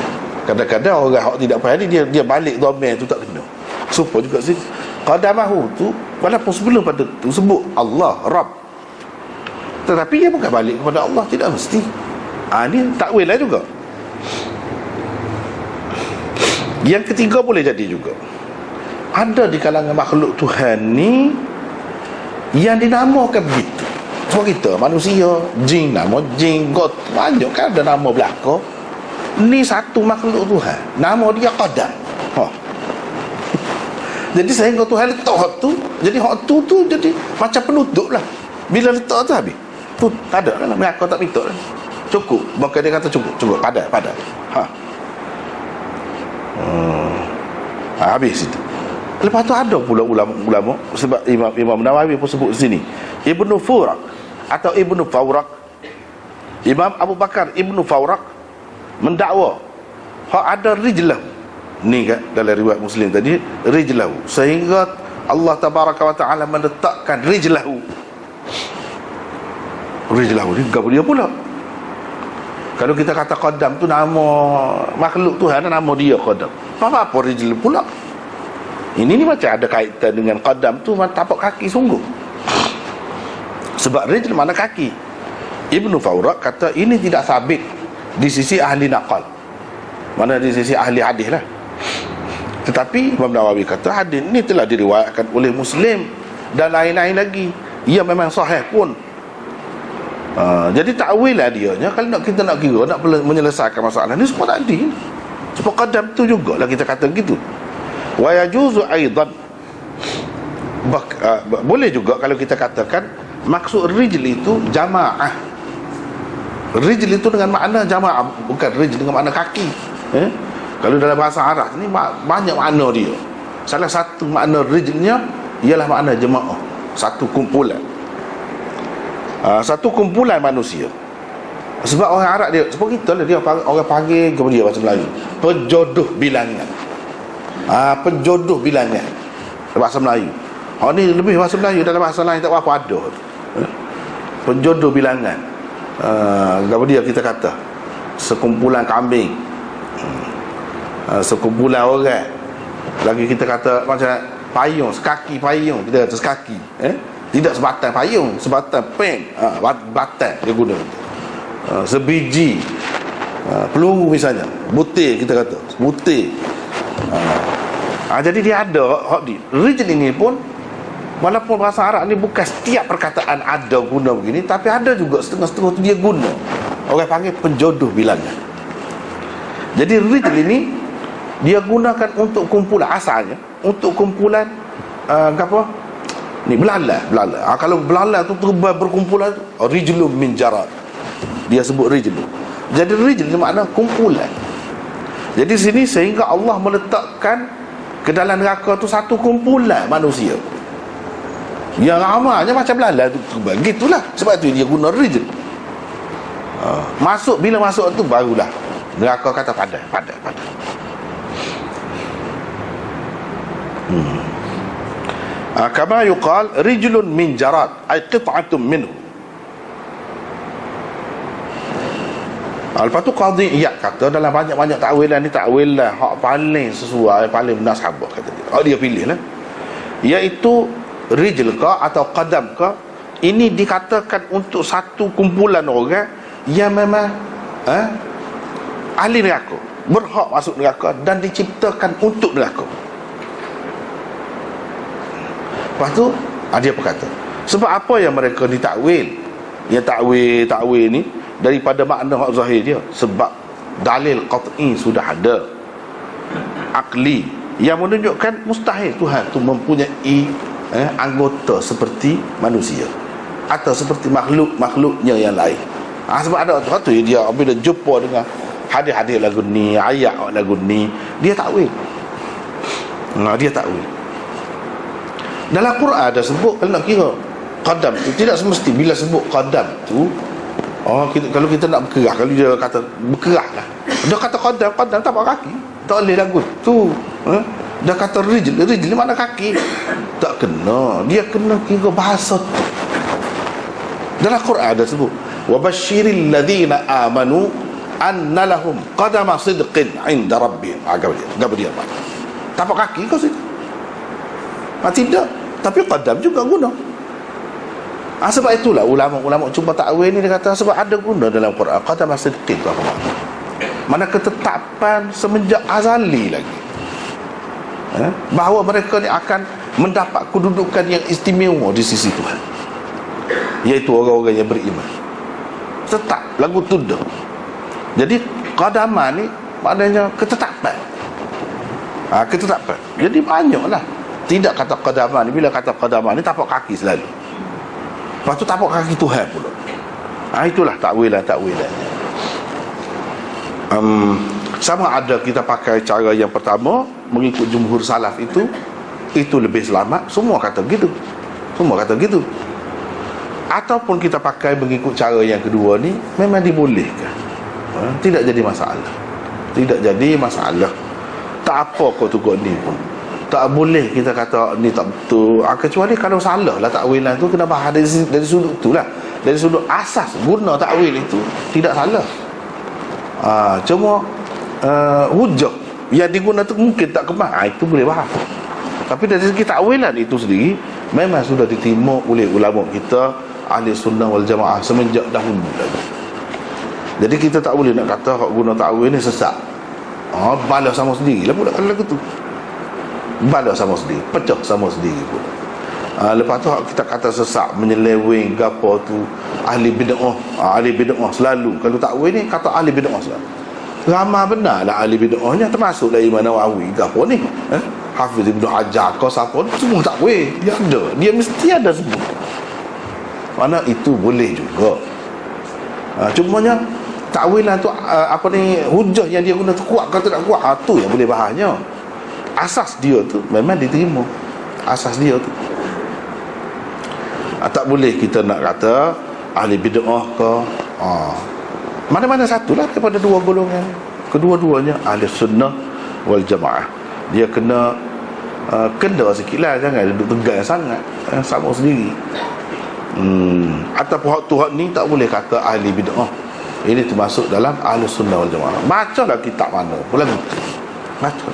kadang-kadang orang hak tidak faham ni, dia balik dhamir tu tak kena. Supaya juga sini qadamahu tu walaupun sebelum pada tu sebut Allah Rabb, tetapi dia bukan balik kepada Allah, tidak mesti. Ni takwil lah juga. Yang ketiga boleh jadi juga, ada di kalangan makhluk Tuhan ni yang dinamakan begitu. Sebab kita manusia, jin nama jin, god, banyak kan ada nama belaka. Ni satu makhluk Tuhan, nama dia Qadam. Jadi sehingga Tuhan letak hak tu, jadi hak tu jadi macam penutup lah. Bila letak tu habis, tu tak ada lah, mereka tak minta lah. Cukup, maka dia kata cukup, padat. Habis itu. Lepas tu ada pula ulama, sebab Imam Nawawi pun sebut sini, Ibnu Fawrak atau Ibnu Fawrak, Imam Abu Bakar Ibnu Fawrak mendakwa hak ada rijlah ni kan, dalam riwayat Muslim tadi, rijlahu, sehingga Allah tabaraka wa taala meletakkan rijlahu ni gapo dia pula. Kalau kita kata Qadam tu nama makhluk Tuhan, nama dia Qadam, apa rijl pula. Ini ni macam ada kaitan dengan Qadam tu, tapak kaki sungguh, sebab rijl mana kaki. Ibnu Fawrak kata ini tidak sabit di sisi ahli naqal, mana di sisi ahli hadis lah. Tetapi Imam Nawawi kata hadis ni telah diriwayatkan oleh Muslim dan lain-lain lagi, ia memang sahih pun. Jadi takwil lah dianya. Kalau kita nak kira, nak menyelesaikan masalah ni semua tadi, sebab Qadam tu jugalah kita kata gitu. Wa yajuzu aidan, boleh juga kalau kita katakan maksud rijl itu jamaah. Rijl itu dengan makna jamaah, bukan rijl dengan makna kaki. Kalau dalam bahasa Arab ni banyak makna dia. Salah satu makna rijlnya ialah makna jemaah, satu kumpulan. Satu kumpulan manusia. Sebab orang Arab dia, sebab kita lah, dia orang panggil kepada dia bahasa Melayu penjodoh bilangan. Penjodoh bilangan bahasa Melayu. Ni lebih bahasa Melayu, dalam bahasa lain tak apa ada. Penjodoh bilangan. Kepada dia kita kata sekumpulan kambing, sekumpulan orang. Lagi kita kata macam payung, sekaki payung, kita kata sekaki. Tidak sebatang payung, sebatang pen, batang dia guna. Sebiji peluru misalnya, butir kita kata, butir. Jadi dia ada hak di rijl ini pun, walaupun bahasa Arab ni bukan setiap perkataan ada guna begini, tapi ada juga setengah-setengah tu dia guna. Orang panggil penjodoh bilangan. Jadi rijl ini dia gunakan untuk kumpulan, asalnya untuk kumpulan apa? Ni belala. Kalau belala tu berkumpulan, rijlun min jarad, dia sebut rijl. Jadi rijl ni makna kumpulan. Jadi sini sehingga Allah meletakkan ke dalam neraka tu satu kumpulan manusia yang amalnya macam belala tu, begitulah. Sebab tu dia guna rijl. Masuk, bila masuk tu barulah neraka kata padat. Kama yuqal rijlun min jarad ay qit'atun minhu. Lepas tu Qadhi Iyad kata dalam banyak-banyak takwilan ni, takwil lah hak paling sesuai, paling benar sahabat kata dia. Dia pilih lah, iaitu rijl ka atau qadam ka, ini dikatakan untuk satu kumpulan orang yang memang ahli neraka, berhak masuk neraka dan diciptakan untuk neraka. Lepas tu dia berkata, sebab apa yang mereka ditakwil? Yang takwil ni daripada makna hak zahir dia, sebab dalil qat'i sudah ada, akli, yang menunjukkan mustahil Tuhan tu mempunyai anggota seperti manusia atau seperti makhluknya yang lain. Sebab ada tu dia bila jumpa dengan hadis-hadis lagu ni, ayat lagu ni, dia takwil. Dia takwil. Dalam Quran ada sebut, kalau nak kira qadam tu tidak semesti bila sebut qadam tu kalau kita nak berkerah, kalau dia kata berkerah lah, dia kata qadam tapak kaki, tak boleh lagu tu. Dia kata rijl mana kaki, tak kena. Dia kena kira bahasa tu. Dalam Quran ada sebut wa basyiril ladzina amanu anna lahum qadama sidqin 'inda rabbihim. Gapo dia apa? Tapak kaki kau situ? Tidak, tapi qadam juga guna. Sebab itulah ulama-ulama cuba takwil ni, dia kata sebab ada guna dalam Quran qadama sidqin tu apa makna? Mana ketetapan semenjak azali lagi. bahawa mereka ni akan mendapat kedudukan yang istimewa di sisi Tuhan, iaitu orang-orang yang beriman. Tetap lagu tu dah. Jadi qadaman ni maknanya ketetapan. Ketetapan. Jadi banyaklah. Tidak kata qadaman ni, bila kata qadaman ni tapak kaki selalu. Lepas tu tapak kaki Tuhan pula. Itulah takwilan-takwilannya. Sama ada kita pakai cara yang pertama mengikut jumhur salaf itu lebih selamat, semua kata gitu. Ataupun kita pakai mengikut cara yang kedua ni, memang dibolehkan. Tidak jadi masalah. Tak apa kau tukar ni pun tak boleh kita kata ni tak betul, kecuali kalau salah lah takwilan tu, kena faham dari sudut tu lah, dari sudut asas guna takwil itu tidak salah. Cuma hujah yang digunakan tu mungkin tak kemas, itu boleh faham. Tapi dari segi takwilan itu sendiri memang sudah diterima oleh ulama kita ahli sunnah wal jamaah semenjak dahulu lagi. Jadi kita tak boleh nak kata hak guna takwil ni sesat. Balas sama sendiri lah pula kalau lagu tu. Balas sama sendiri, pecah sama sendiri pula. Lepas tu kita kata sesat, menyeleweng gapo tu ahli bid'ah selalu. Kalau takwil ni kata ahli bid'ah selalu. Ramai benar lah ahli bid'ahnya, termasuk dari Imam Nawawi gapo ni, Hafiz Ibn Hajar kau siapa semua takwil dia ada, dia mesti ada sebut. Mana itu boleh juga. Cumanya takwilan tu hujah yang dia guna tu kuat ke tak kuat, tu yang boleh bahaya. Asas dia tu memang diterima, asas dia tu. Tak boleh kita nak kata ahli bid'ah ke mana-mana satulah daripada dua golongan. Kedua-duanya ahli sunnah wal jamaah. Dia kena sikitlah, jangan duduk tegang sangat, sama sendiri. Ataupun hak Tuhan ni tak boleh kata ahli bid'ah, ini termasuk dalam ahli sunnah wal jamaah. Bacalah kitab mana pula gitu, baca.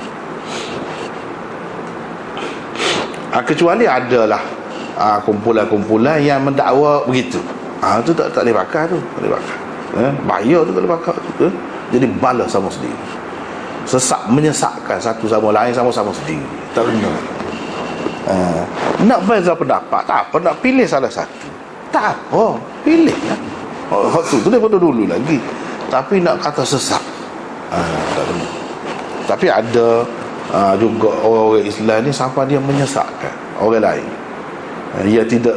Kecuali adalah kumpulan-kumpulan yang mendakwa begitu, tu tak boleh pakai tu, tak boleh pakai. Bahaya tu kalau pakai tu. Jadi balas sama sendiri, menyesatkan satu sama lain, sama-sama sendiri, tak kena. Nak beza pendapat tak apa, nak pilih salah satu tak apa, pilih lah. Tu daripada dulu lagi. Tapi nak kata sesat, tak kena. Tapi ada juga orang-orang Islam ni sampai dia menyesatkan orang lain, ia tidak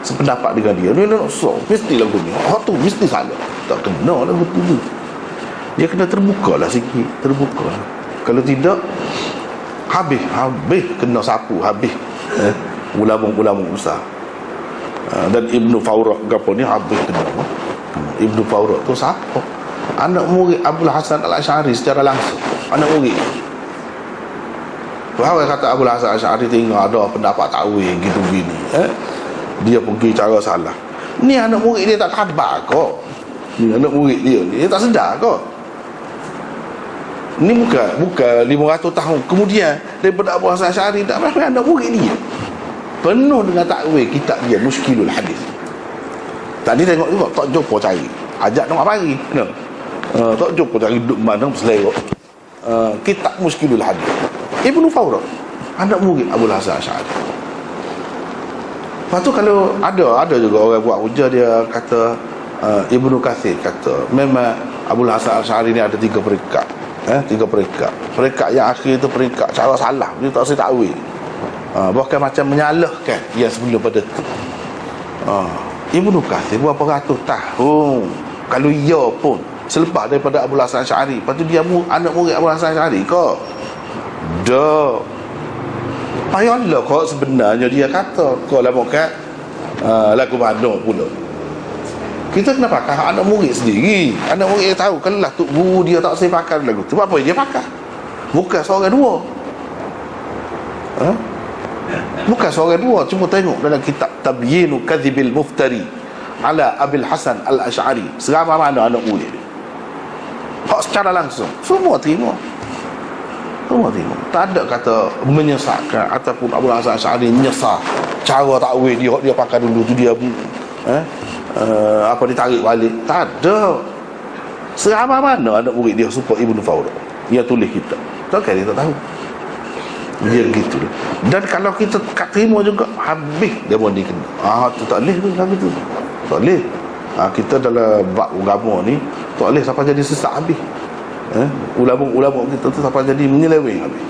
sependapat dengan dia. Dia nak mesti lagu ni, tu mesti salah, tak kena lagu tu. Dia kena terbuka lah sikit, terbuka. Kalau tidak habis kena sapu habis ulama-ulama besar. Dan Ibnu Fawrah gapo ni habis kena. Ibnu Fawrah tu siapa? Anak murid Abdul Hasan Al-Asy'ari secara langsung, anak murid. Bahawa kata Abdul Hasan Al-Asy'ari tengok ada pendapat takwil gitu gini, dia pergi cara salah. Ni anak murid dia tak khabar kok. Ni anak murid dia ni, dia tak sedar kok. Ni bukan 500 tahun kemudian daripada Abu Hasan Asy'ari, tak pernah anak murid dia penuh dengan takwil kitab dia Mushkilul Hadis. Tadi tengok juga tak jumpa cari, ajak tengok pagi kena. Tak jumpa cari duduk mana selera. Kitab Mushkilul Hadis Ibnu Fawrah, anak murid Abu Hasan Asy'ari. Lepas tu kalau ada juga orang buat hujah, dia kata Ibnu Katsir kata memang Abu Hasan Asy'ari ni ada 3 peringkat. 3 peringkat. Peringkat yang akhir itu peringkat cara salah, dia tak usah takwil. Bahkan macam menyalahkan yang sebelum pada tu. Ibnu Katsir berapa ratus tahun, kalau ia pun selepas daripada Abu Hasan Asy'ari, lepas tu dia anak murid Abu Hasan Asy'ari kau. Dah payahlah kau sebenarnya dia kata kau lah bukan lagu mana pula. Kita kena pakai anak murid sendiri. Anak murid tahu kalau lah tu guru dia tak saya pakai lagu tu, apa dia pakai? Bukan seorang dua. Bukan seorang dua. Cuma tengok dalam kitab Tabyinu Kadhibil Muftari ala Abil Hasan Al-Asy'ari, seramai mana anak murid dia. Hak secara langsung semua terima. Semua terima. Tak ada kata menyesatkan ataupun Abu Hasan Asy'ari menyesal cara takwil dia pakai dulu tu, dia ditarik balik. Tak ada. Seramai mana anak murid dia supaya Ibnu Fawrah dia tulis kitab. Takkan dia tak tahu. Dia gitu. Dan kalau kita terima juga, habis dia mau ni kena. Tu tak boleh tu lagu tu. Tak boleh. Kita dalam bab agama ni tak boleh sampai jadi sesak habis. Ulama-ulama kita tu sampai jadi menyeleweng habis.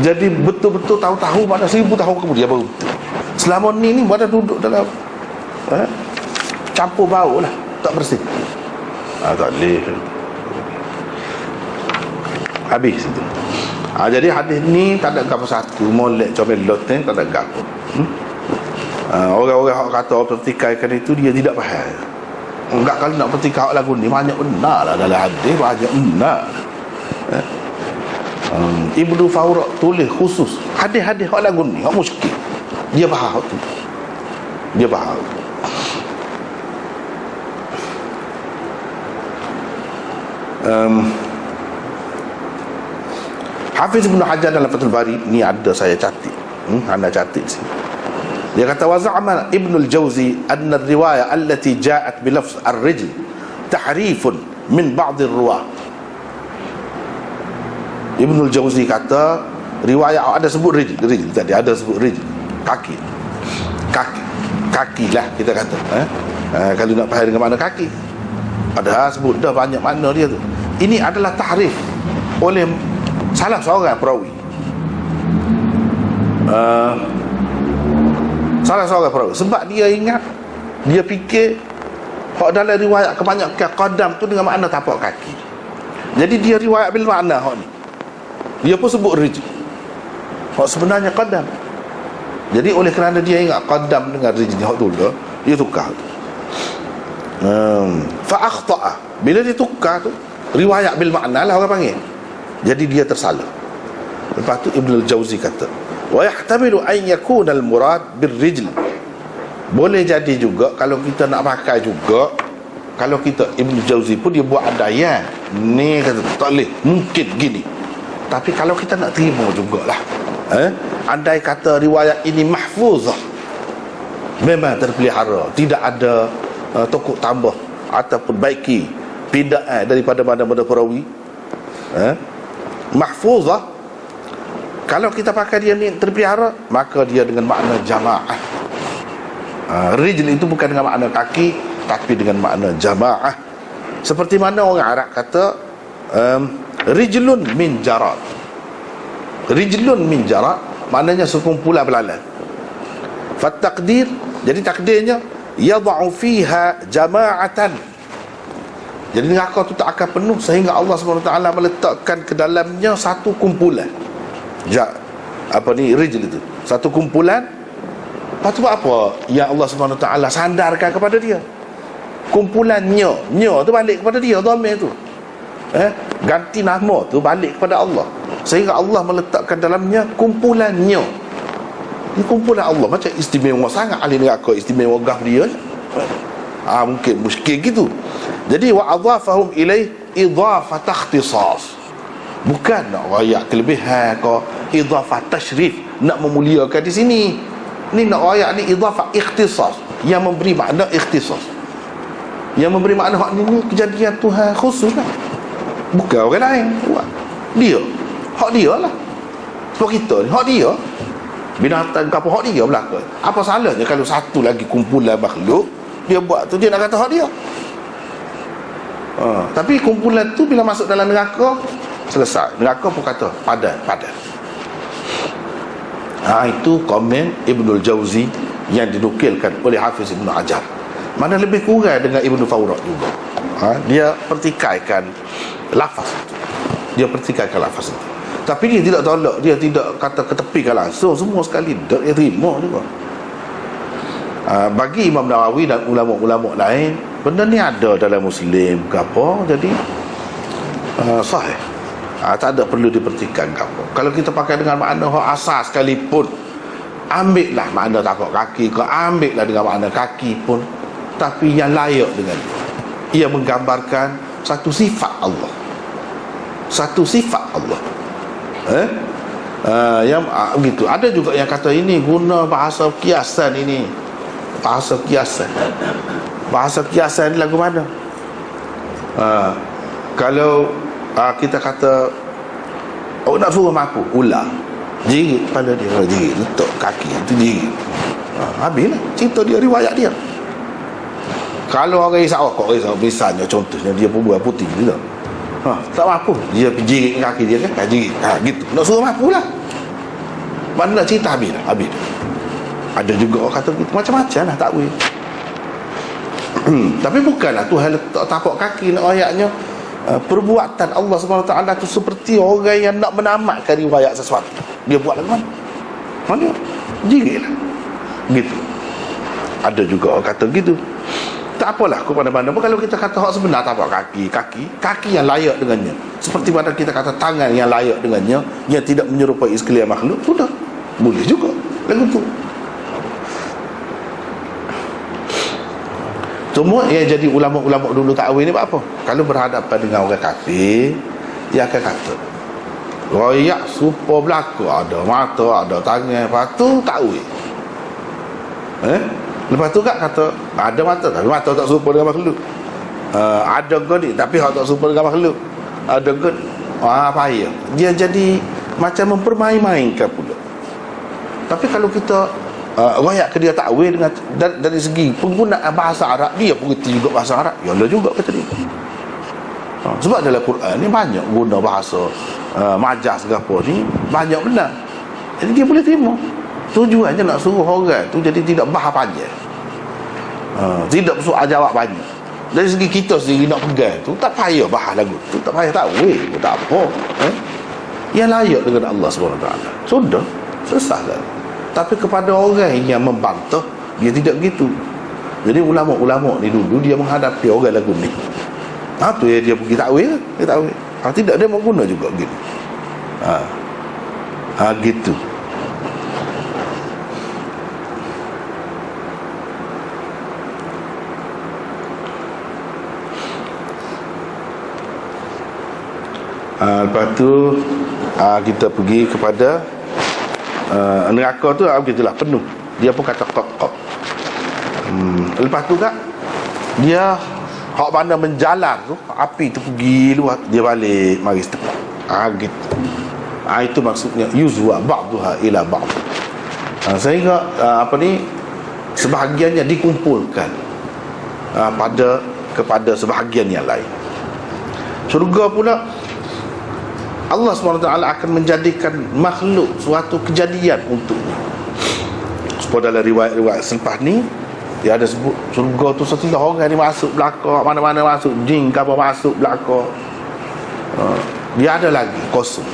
Jadi betul-betul tahu-tahu pada 1000 tahun kemudian baru betul. Selama ni pada duduk dalam campur bau lah, tak bersih. Tak boleh. Habis itu. Jadi hadis ni tak ada apa satu molek comel loteng, tak ada apa. Orang-orang yang kata pertikaikan itu dia tidak faham. Enggak, kalau nak pertikaian lagu ni banyak benar lah dalam hadis, banyak benar. Ibnu Fawrak tulis khusus hadis-hadis hak lagu ni, hak muskil. Dia faham tu. Dia faham. Hafiz Ibn Hajar dalam Fathul Bari ni ada saya catat. Anda catat sini. Dia kata waza'ama Ibnul Jauzi anna riwayah allati ja'at bilafz ar-rijl tahrifun min ba'd ar-ruwah. Ibnul Jauzi kata riwayat ada sebut rijl tadi, ada sebut rijl, kaki lah kita kata. Kalau nak faham dengan makna kaki, padahal sebut dah banyak makna dia tu. Ini adalah tahrif oleh salah seorang perawi. Salah seorang perawi, sebab dia ingat, dia fikir hak dalam riwayat kebanyakan qadam tu dengan makna tapak kaki. Jadi dia riwayat bil makna hak ni. Dia pun sebut rijl, hak sebenarnya qadam. Jadi oleh kerana dia ingat qadam dengan rijl hak tu lah, dia tukar tu. Fa akhta'a, bila dia tukar tu riwayat bil makna lah orang panggil. Jadi dia tersalah. Lepas tu Ibnul Jauzi kata wa yahtamilu an yakuna al-murad bir-rijl. Boleh jadi juga kalau kita nak pakai juga, kalau kita, Ibnul Jauzi pun dia buat andaian ni, kata tak boleh, mungkin gini. Tapi kalau kita nak terima jugalah, andai kata riwayat ini mahfuzah, memang terpelihara, tidak ada tokok tambah ataupun baiki bid'ah daripada mana-mana perawi, mahfuzah, kalau kita pakai dia ni terpelihara, maka dia dengan makna jamaah. Rijl itu bukan dengan makna kaki, tapi dengan makna jamaah. Seperti mana orang Arab kata rijlun min jarat. Rijlun min jarat maknanya sekumpulan belalang. Fat taqdir, jadi takdirnya yad'u fiha jama'atan. Jadi neraka tu tak akan penuh sehingga Allah SWT meletakkan ke dalamnya satu kumpulan. Rijl itu satu kumpulan. Lepas tu apa yang Allah SWT sandarkan kepada dia? Kumpulannya, tu balik kepada dia, dhamir tu, ganti nama tu balik kepada Allah, sehingga Allah meletakkan dalamnya kumpulannya. Ini kumpulan Allah, macam istimewa sangat ahli neraka, istimewa gah dia. Mungkin muskil gitu. Jadi wa adhafahum ilaih idhafat ikhtisas, bukan nak rayak kelebihan ke idhafat tashrif, nak memuliakan di sini. Ni nak rayak ni idhafat ikhtisas, yang memberi makna ikhtisas, yang memberi makna hak ni kejadian Tuhan khusus lah, bukan orang lain buat. Dia, hak dia lah. Sebab kita ni hak dia, binatang ke apa, hak dia belaka. Apa salahnya kalau satu lagi kumpulan makhluk dia buat tu, dia nak kata hak dia. Tapi kumpulan tu bila masuk dalam neraka, selesai. Neraka pun kata padan. Itu komen Ibnul Jauzi yang dinukilkan oleh Hafiz Ibn Hajar. Mana lebih kurang dengan Ibnu Fawrak juga. Dia pertikaikan lafaz itu. Dia pertikaikan lafaz itu. Tapi dia tidak tolak, dia tidak kata ketepikan langsung semua sekali, dia terima juga. Bagi Imam Nawawi dan ulama-ulama lain, benda ni ada dalam Muslim ke apa, jadi sahih. Tak ada perlu dipertikaikan ke apa. Kalau kita pakai dengan makna hak asas sekalipun, ambillah makna tapak kaki ke, ambillah dengan makna kaki pun, tapi yang layak dengan dia. Ia menggambarkan satu sifat Allah, satu sifat Allah. Yang begitu. Ada juga yang kata ini guna bahasa kiasan, ini bahasa kiasan. Bahasa kiasan ni lagu mana? Kalau kita kata Awak nak suruh mampu, ular jirit kepala dia, jirit letak kaki itu jirit. Habislah cerita dia, riwayat dia. Kalau orang isap rokok, misalnya contohnya dia perempuan putih gitu, tak mampu, dia jirit kaki dia kan, jirit, gitu. Nak suruh mampu lah. Mana nak cerita habis dah, habis dah. Ada juga orang kata gitu, macam-macam lah, tak boleh. Tapi bukanlah Tuhan letak tapak kaki nak ayatnya. Perbuatan Allah SWT itu seperti orang yang nak menamatkan riwayat sesuatu. Dia buat lagu mana? Mana? Jirit lah. Gitu. Ada juga orang kata gitu. Tak apalah, ke mana-mana pun kalau kita kata hak sebenar tapak kaki yang layak dengannya. Seperti mana kita kata tangan yang layak dengannya, yang tidak menyerupai sekalian makhluk, sudah. Boleh juga lagu tu. Cuma yang jadi ulama-ulama dulu takwil ni apa? Kalau berhadapan dengan orang kafir, dia akan kata royak serupa belaka, ada mata, ada tangan, lepas tu takwil. Lepas tu kata ada mata, tapi mata tak serupa dengan makhluk. Ada goni, tapi hak tak serupa dengan makhluk. Ada god, payah. Dia jadi macam mempermain-mainkan pula. Tapi kalau kita royak ke dia takwil dengan dari segi penggunaan bahasa Arab, dia pun reti juga bahasa Arab. Ya Allah juga kata dia. Sebab dalam Quran ni banyak guna bahasa majaz ke apa ni, banyak benar. Jadi dia boleh terima. Tujuannya nak suruh orang tu jadi tidak bahas panjang, tidak bersoal jawab banyak. Dari segi kita sendiri nak pegang tu, tak payah bahas lagu tu, tak payah takwil, tak apa. Yang layak dengan Allah SWT, sudah selesai lah. Tapi kepada orang yang membantah, dia tidak begitu. Jadi ulama-ulama ni dulu dia menghadapi orang lagu ni, tu ya dia pergi takwil, dia takwil. Tidak, dia mau guna juga gitu. Gitu. Lepas tu kita pergi kepada neraka tu, begitulah penuh. Dia pun kata qab. Lepas tu kak, dia hak mana menjalar tu, api tu pergi luar, dia balik mari setepak. Gitu. Itu maksudnya yuzwa ba'duha ila ba'd. Sehingga sebahagiannya dikumpulkan kepada sebahagian yang lain. Syurga pula Allah SWT akan menjadikan makhluk suatu kejadian untuknya. Sebab dalam riwayat-riwayat selepas ni, dia ada sebut syurga tu setiap orang ni masuk belakang, mana-mana masuk, jin ke apa masuk belakang, dia ada lagi kosong.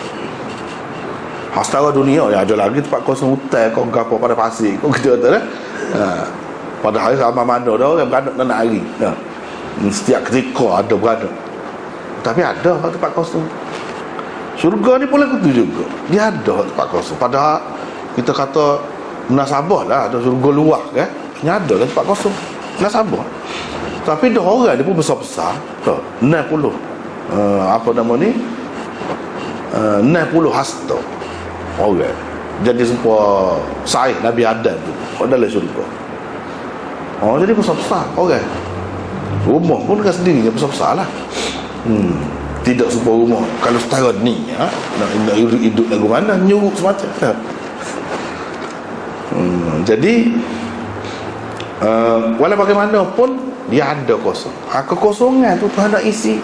Setara dunia dia ada lagi tempat kosong, hutan kau gapo pada pasir kau kita kata padahal sama mana dah orang beranak nak hari. Setiap ketika ada beranak, tapi ada tempat kosong. Syurga ni pun lagu tu juga, dia ada tempat kosong. Padahal kita kata munasabah lah, ada syurga luar kan, dia ada lah tempat kosong, munasabah. Tapi dah orang dia pun besar-besar, 60 apa nama ni, 60 hasta orang. Jadi sebuah saiz Nabi Adam tu dalam syurga. Jadi besar-besar orang. Rumah pun dengan sendirinya besar-besar lah. Tidak sebuah rumah kalau setara ni nak hidup lagu mana, nyuruk semacam. Jadi walau bagaimanapun dia ada kosong. Kekosongan tu Tuhan nak isi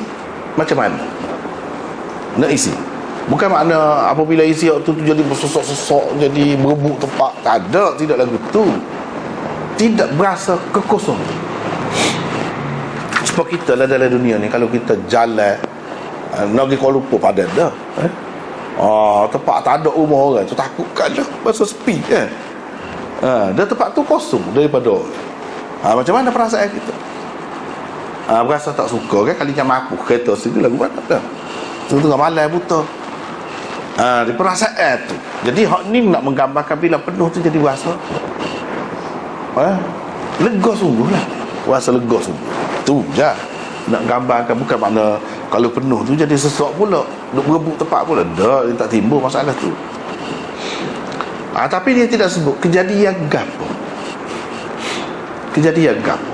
macam mana? Nak isi. Bukan makna apabila isi waktu tu jadi bersosok-sosok, jadi berebut tempat. Tak ada, tidak lagu tu. Tidak berasa kekosongan. Sebab kita lah dalam dunia ni, kalau kita jalan nak pergi Kuala Lumpur padan dah, tempat tak ada rumah orang tu takutkan dah, masa sepi kan. Dan tempat tu kosong daripada orang. Macam mana perasaan kita? Berasa tak suka kan, kalinya mampu kereta sini lagu mana dah, tengah malam buta. Di perasaan tu. Jadi hak ni nak menggambarkan bila penuh tu jadi rasa lega sungguh lah, rasa lega sungguh tu je nak gambarkan. Bukan makna kalau penuh tu jadi sesak pula, duk berebut tempat pula, dah, dia tak timbul masalah tu. Tapi dia tidak sebut kejadian gapo. Kejadian gapo.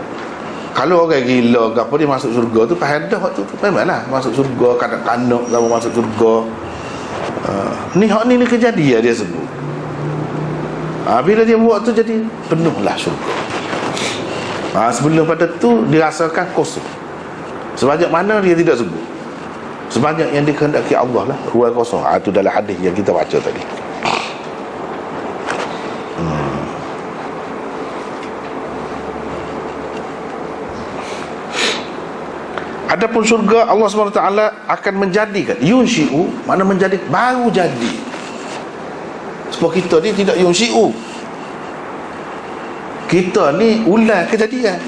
Kalau orang gila gapo dia masuk syurga tu, faham dah waktu tu memanglah masuk syurga, kanak-kanak sama masuk syurga. Ni hak ni kejadian dia sebut. Bila dia buat tu jadi penuhlah syurga. Sebelum pada tu dirasakan kosong. Sebanyak mana dia tidak sebut. Sebanyak yang dikehendaki Allah lah, ruang kosong. Itu dalam hadis yang kita baca tadi. Adapun syurga, Allah SWT akan menjadikan, yunshi'u, mana menjadi, baru jadi. Sebab kita ni tidak yunshi'u, kita ni ulang kejadian.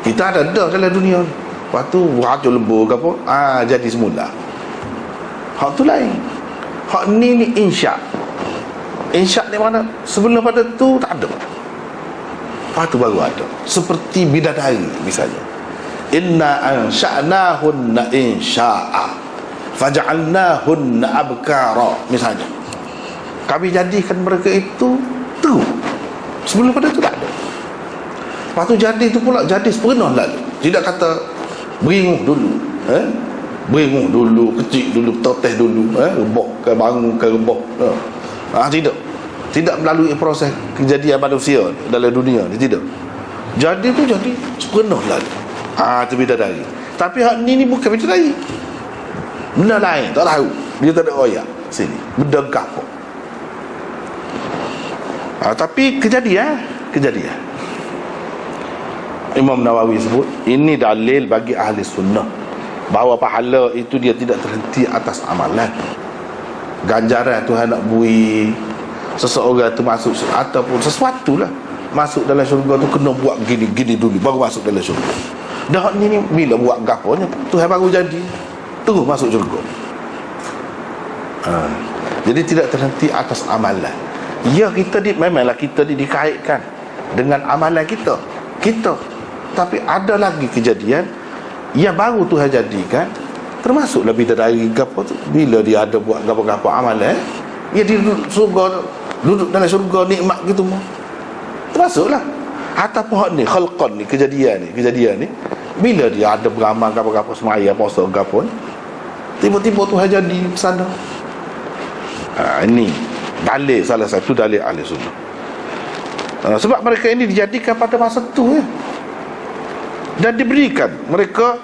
Kita ada dalam dunia ni. Lepas tu racun lembu ke apa, jadi semula. Hak tu lain. Hak ni insya'. Insya' ni mana sebelum pada tu tak ada. Lepas tu baru ada. Seperti bidadari misalnya. Inna ansha'nahunna insya'a faja'alnahunna abkara, misalnya. Kami jadikan mereka itu terus. Sebelum pada itu tak ada. Lepas tu jadi itu pula jadi sepenuh lalu. Tidak kata beringuh dulu, beringuh dulu, kecil dulu, teteh dulu, rebah ke bangun ke rebah. Tidak melalui proses kejadian manusia dalam dunia ni, tidak. Jadi tu jadi sepenuh lalu. Itu bidadari. Tapi hak ni bukan bidadari. Benda lain, tak tahu. Dia tak ada oyak sini. Benda gapo. Tapi kejadian. Imam Nawawi sebut, ini dalil bagi ahli sunnah bahawa pahala itu dia tidak terhenti atas amalan. Ganjaran Tuhan nak beri seseorang tu masuk, ataupun sesuatu lah masuk dalam syurga tu, kena buat gini dulu baru masuk dalam syurga. Dah ni bila buat gaponya Tuhan baru jadi terus masuk syurga. Jadi tidak terhenti atas amalan. Ya, memanglah kita dikaitkan dengan amalan kita. Tapi ada lagi kejadian yang baru Tuhan jadikan, termasuk lebih dari gapo tu. Bila dia ada buat gapo-gapo amalan, dia di surga, duduk dalam surga nikmat gitu mah. Termasuklah. Ataupun hak ni khalqan ni, kejadian ni bila dia ada beramal gapo-gapo, semaya, puasa gapo, tiba-tiba Tuhan jadi sana. Ini dalil, salah satu dalil ahli sunnah. Sebab mereka ini dijadikan pada masa tu dan diberikan mereka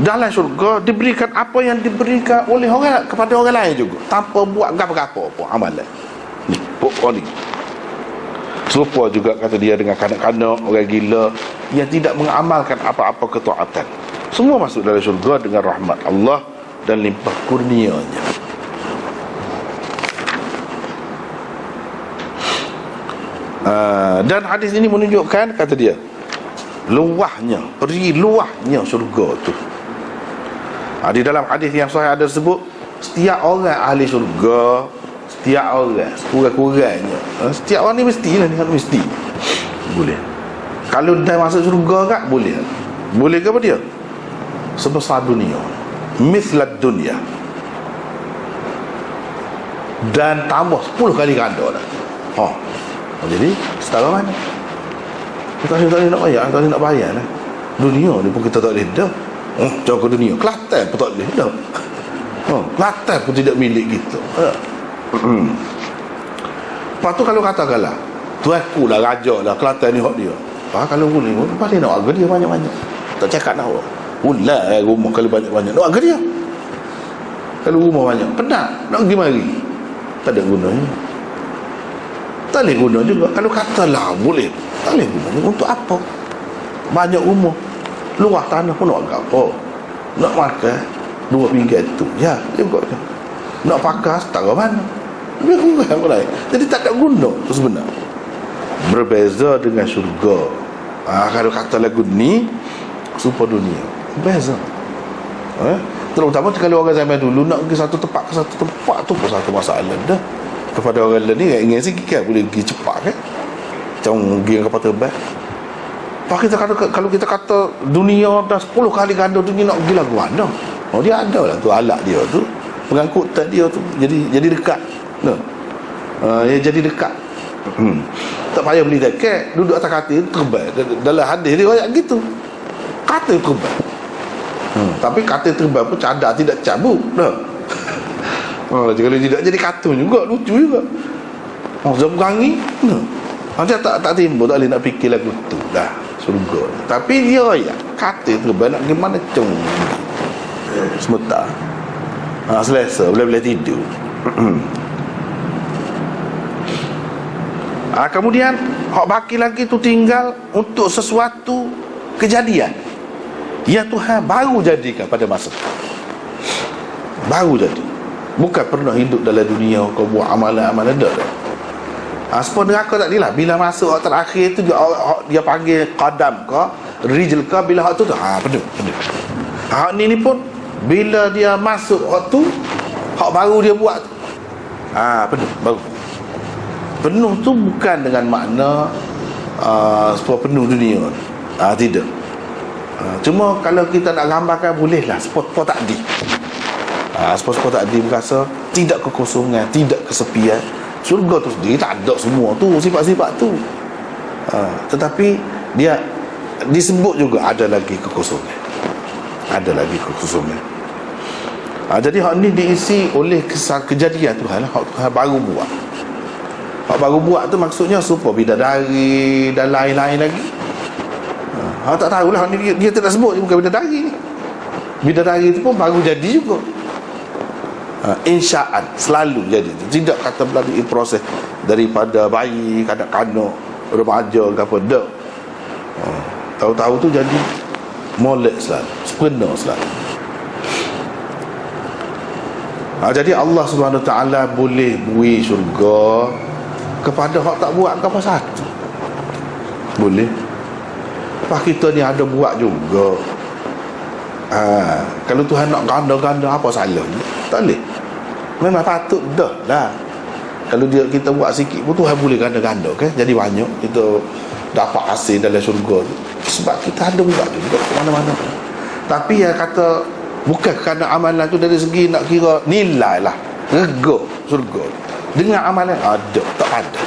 dalam syurga, diberikan apa yang diberikan oleh orang kepada orang lain juga, tanpa buat gapo-gapo amalan. Ni pokok ni serupa juga kata dia dengan kanak-kanak orang gila yang tidak mengamalkan apa-apa ketaatan. Semua masuk dalam syurga dengan rahmat Allah dan limpah kurnianya. Dan hadis ini menunjukkan, kata dia, luahnya syurga tu. Di dalam hadis yang sahih ada sebut, setiap orang ahli syurga, setiap orang kurang-kurangnya, setiap orang ni mestilah ni, mesti boleh. Kalau dah masuk syurga kan boleh ke apa dia? Sebesar dunia, mislad dunia, dan tambah 10 kali ganda dah. Jadi setara mana? Kita tak boleh nak bayar, tak boleh nak bayar lah. Dunia ni pun kita tak boleh dah. Jauh ke dunia, Kelantan pun tak boleh dah. Kelantan pun tidak milik kita. Lepas tu kalau katakanlah tuanku lah, raja lah, Kelantan ni hak dia, kalau boleh lepas dia nak harga dia banyak-banyak. Tak cakap nak ular rumah kalau banyak-banyak, nak harga dia. Kalau rumah banyak, penat nak pergi mari, tak ada gunanya. Tak boleh guna juga. Kalau katalah boleh, tak boleh guna juga. Untuk apa? Banyak rumah, luah tanah pun nak agak apa? Nak makan 2 pinggan tu ya, juga je. Nak pakai setara mana? Lebih kurang pun lain. Jadi tak ada guna tu sebenarnya. Berbeza dengan syurga. Kalau kata lagu ni super dunia, berbeza. Terutama kalau orang zaman dulu nak pergi satu tempat ke satu tempat tu pun satu masalah dah. Kepada orang lain ni ingin sikit kan, boleh pergi cepat kan, macam pergi kapal terbang. Pak kita kata, kalau kita kata dunia dah 10 kali ganda dunia, nak pergi lagu mana? Dia ada lah tu alat dia tu, pengangkutan dia tu jadi dekat. Dia jadi dekat. Tak payah beli tiket, duduk atas katil terbang. Dalam hadis dia ayat gitu, katil terbang. Tapi katil terbang pun cadar tidak cabut dah. Kalau tidak jadi kartun juga, lucu juga. Zaman perangi macam tak timbul, tak boleh nak fikir lagu tu dah surga. Tapi dia ya kata tu nak gimana cung sebentar. Selesa boleh tidur. Kemudian hak baki lagi tu tinggal untuk sesuatu kejadian ya Tuhan baru jadikan pada masa tu. Baru jadi, bukan pernah hidup dalam dunia kau buat amalan-amalan dah. Sebab neraka tak dilah. Bila masuk hak terakhir tu dia panggil qadam ke rijl ke, bila hak tu penuh. Hak ni pun bila dia masuk hak tu, hak baru dia buat tu penuh baru. Penuh tu bukan dengan makna sebab penuh dunia. Tidak. Cuma kalau kita nak gambarkan bolehlah spot takdir. Spot takdir berasa tidak kekosongan, tidak kesepian. Surga tu sendiri tak ada semua tu sifat-sifat tu. Tetapi dia disebut juga ada lagi kekosongan. Ada lagi kekosongan. Jadi hak ni diisi oleh kejadian Tuhan lah, hak Tuhan baru buat. Hak baru buat tu maksudnya supaya bidadari dan lain-lain lagi. Hak tak tahulah, hak ni dia tidak sebut bukan bidadari. Bidadari tu pun baru jadi juga. Insya'an selalu jadi, tidak kata melalui proses daripada bayi, kanak-kanak, remaja ke apa, dak. Tahu-tahu tu jadi molek selalu, sepenuh selalu. Jadi Allah Subhanahu Wa Taala boleh beri syurga kepada hak tak buat apa satu. Boleh. Lepas kita ni ada buat juga. Kalau Tuhan nak ganda-ganda, apa salahnya? Tak boleh. Memang patut dah lah. Kalau kita buat sikit pun Tuhan boleh ganda-ganda kan? Jadi banyak kita dapat hasil dalam syurga tu. Sebab kita ada buat juga ke mana-mana. Tapi yang kata bukan kerana amalan tu dari segi nak kira nilai lah, rega syurga dengan amalan ada, tak ada.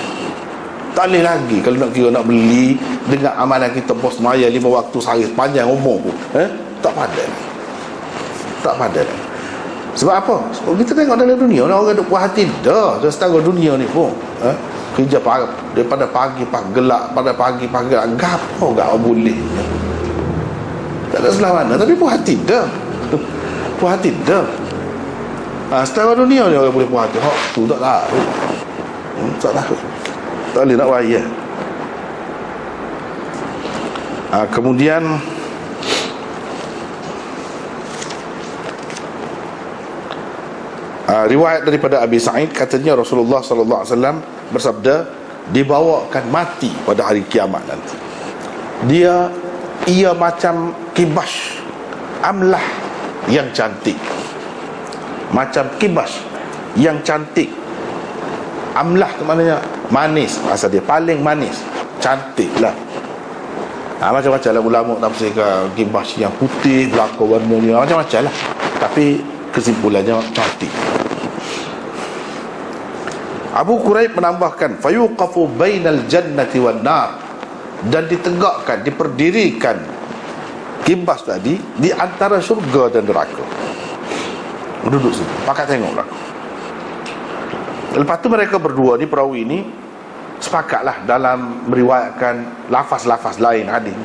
Tak boleh lagi kalau nak kira nak beli dengan amalan kita bos maya 5 waktu sehari sepanjang umur pun tak padan. Tak padan. Sebab apa? Sebab kita tengok dalam dunia orang ada puas hati dah setara dunia ni pun kerja daripada pagi gelap pada pagi gelap, gapo gak boleh. Tak ada salah mana, tapi puas hati dah. Puas hati dah. Setara dunia ni orang boleh puas hati. Hak tu tak tahu. Tak tahu. Tak boleh nak wayah. Kemudian riwayat daripada Abi Sa'id katanya Rasulullah sallallahu alaihi wasallam bersabda, dibawakan mati pada hari kiamat nanti. Ia macam kibas amlah yang cantik. Macam kibas yang cantik. Amlah tu maknanya manis, asal dia paling manis, cantik lah. Macam-macam lah ulama tafsirkan kibas yang putih, belaka warnanya, macam-macam lah. Tapi kesimpulannya cantik. Abu Quraib menambahkan, fayuqafu bainal jannati wan nar, dan ditegakkan, diperdirikan kibas tadi di antara syurga dan neraka. Duduk situ, pakat tengoklah. Lepas tu mereka berdua ni, perawi ni sepakatlah dalam meriwayatkan lafaz-lafaz lain hadis.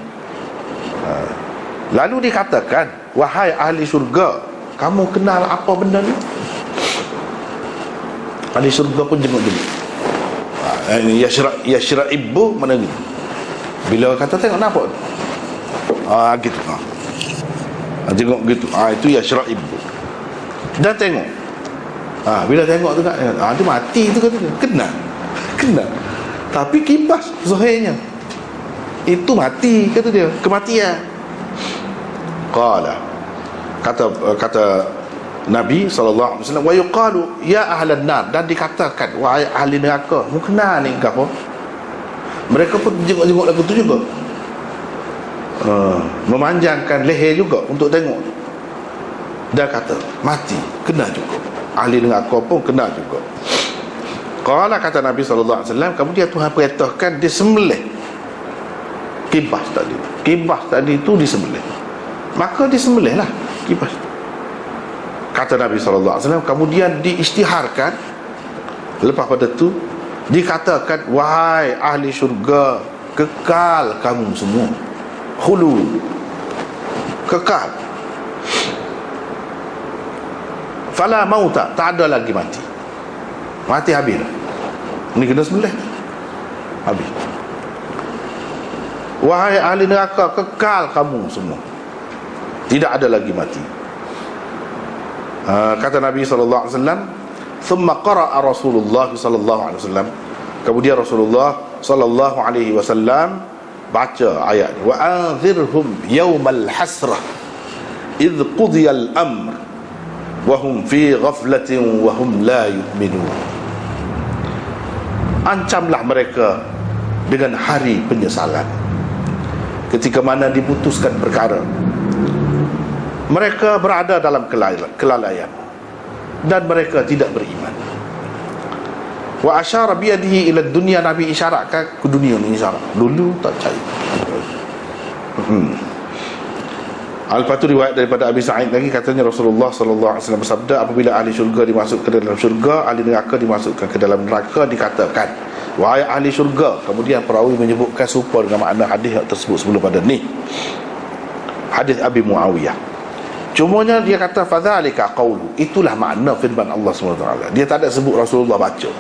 Lalu dikatakan, wahai ahli syurga, kamu kenal apa benda ni? Ahli syurga pun jenguk-jenguk. Yashra'ibbu mana gitu. Bila kata tengok nampak gitu. Jenguk gitu. Itu yashra'ibbu. Dan tengok. Bila tengok tu kan, tu mati tu kata dia. Kena. Tapi kibas zahirnya. Itu mati kata dia, kematian. Qala. Kata Nabi SAW, wa yuqalu ya ahlan nar, dan dikatakan wahai ahli neraka, mu kenal ni ke apa? Mereka pun jenguk-jenguk lagu tu juga, memanjangkan leher juga untuk tengok. Dan kata mati, kena juga. Ahli neraka pun kena juga. Qala, kata Nabi SAW, kemudian Tuhan perintahkan disembelih kibas tadi. Kibas tadi tu disembelih. Maka disembelih lah kibas. Kata Nabi SAW, kemudian diisytiharkan. Lepas pada tu dikatakan, wahai ahli syurga, kekal kamu semua, khulud, kekal, fala mauta, tak ada lagi mati. Mati habis lah. Ini kena sembelih, habis. Wahai ahli neraka, kekal kamu semua, tidak ada lagi mati. Kata Nabi SAW, thumma qara'a Rasulullah SAW, kemudian Rasulullah SAW baca ayat ni, wa anzirhum yawmal hasrah idh qudiyal amr wa hum fi ghaflatin wa hum la yu'minun. Ancamlah mereka dengan hari penyesalan, ketika mana diputuskan perkara, mereka berada dalam kelalaian dan mereka tidak beriman. Wa asyara biyadihi ila dunia, Nabi isyaratkan ke dunia ni, isyarat dulu tak percaya. Lepas tu riwayat daripada Abi Sa'id lagi, katanya Rasulullah SAW bersabda, apabila ahli syurga dimasukkan ke dalam syurga, ahli neraka dimasukkan ke dalam neraka, dikatakan, wahai ahli syurga. Kemudian perawi menyebutkan serupa dengan makna hadis yang tersebut sebelum pada ni, hadis Abi Muawiyah. Cumanya dia kata fadzalika qaulu, itulah makna firman Allah SWT. Dia tak ada sebut Rasulullah baca,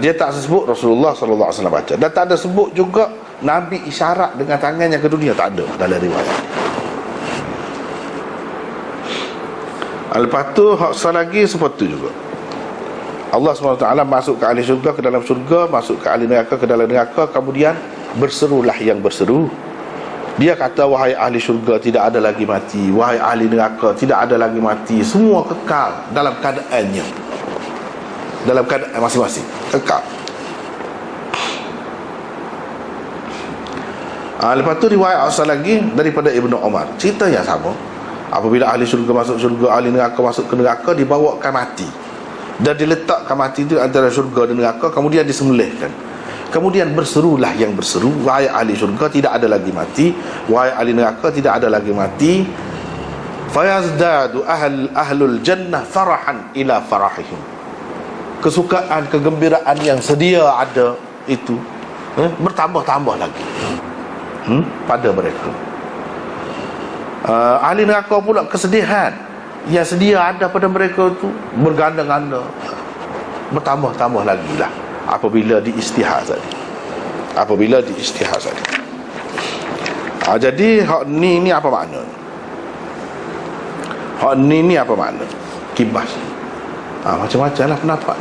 dia tak sebut Rasulullah SAW baca, dan tak ada sebut juga Nabi isyarat dengan tangannya ke dunia, tak ada dalam riwayat. Lepas tu lagi seperti juga Allah SWT masuk ke ahli syurga ke dalam syurga, masuk ke ahli neraka ke dalam neraka, kemudian berserulah yang berseru. Dia kata, wahai ahli syurga, tidak ada lagi mati, wahai ahli neraka, tidak ada lagi mati, semua kekal dalam keadaannya, dalam keadaan masing-masing, kekal. Lepas tu riwayat asal lagi daripada Ibnu Umar, cerita yang sama. Apabila ahli syurga masuk syurga, ahli neraka masuk ke neraka, dibawakan mati dan diletakkan mati itu antara syurga dan neraka, kemudian disembelihkan. Kemudian berserulah yang berseru, wahai ahli syurga, tidak ada lagi mati, wahai ahli neraka, tidak ada lagi mati. Fayazdadu ahlul jannah farahan ila farahihim, kesukaan, kegembiraan yang sedia ada itu bertambah-tambah lagi pada mereka. Ahli neraka pula kesedihan yang sedia ada pada mereka itu berganda-ganda, bertambah-tambah lagi lah apabila diisytihar tadi, apabila diisytihar tadi. Jadi hak ni apa makna? Hak ni apa makna? Kibas. Macam-macam lah pendapat.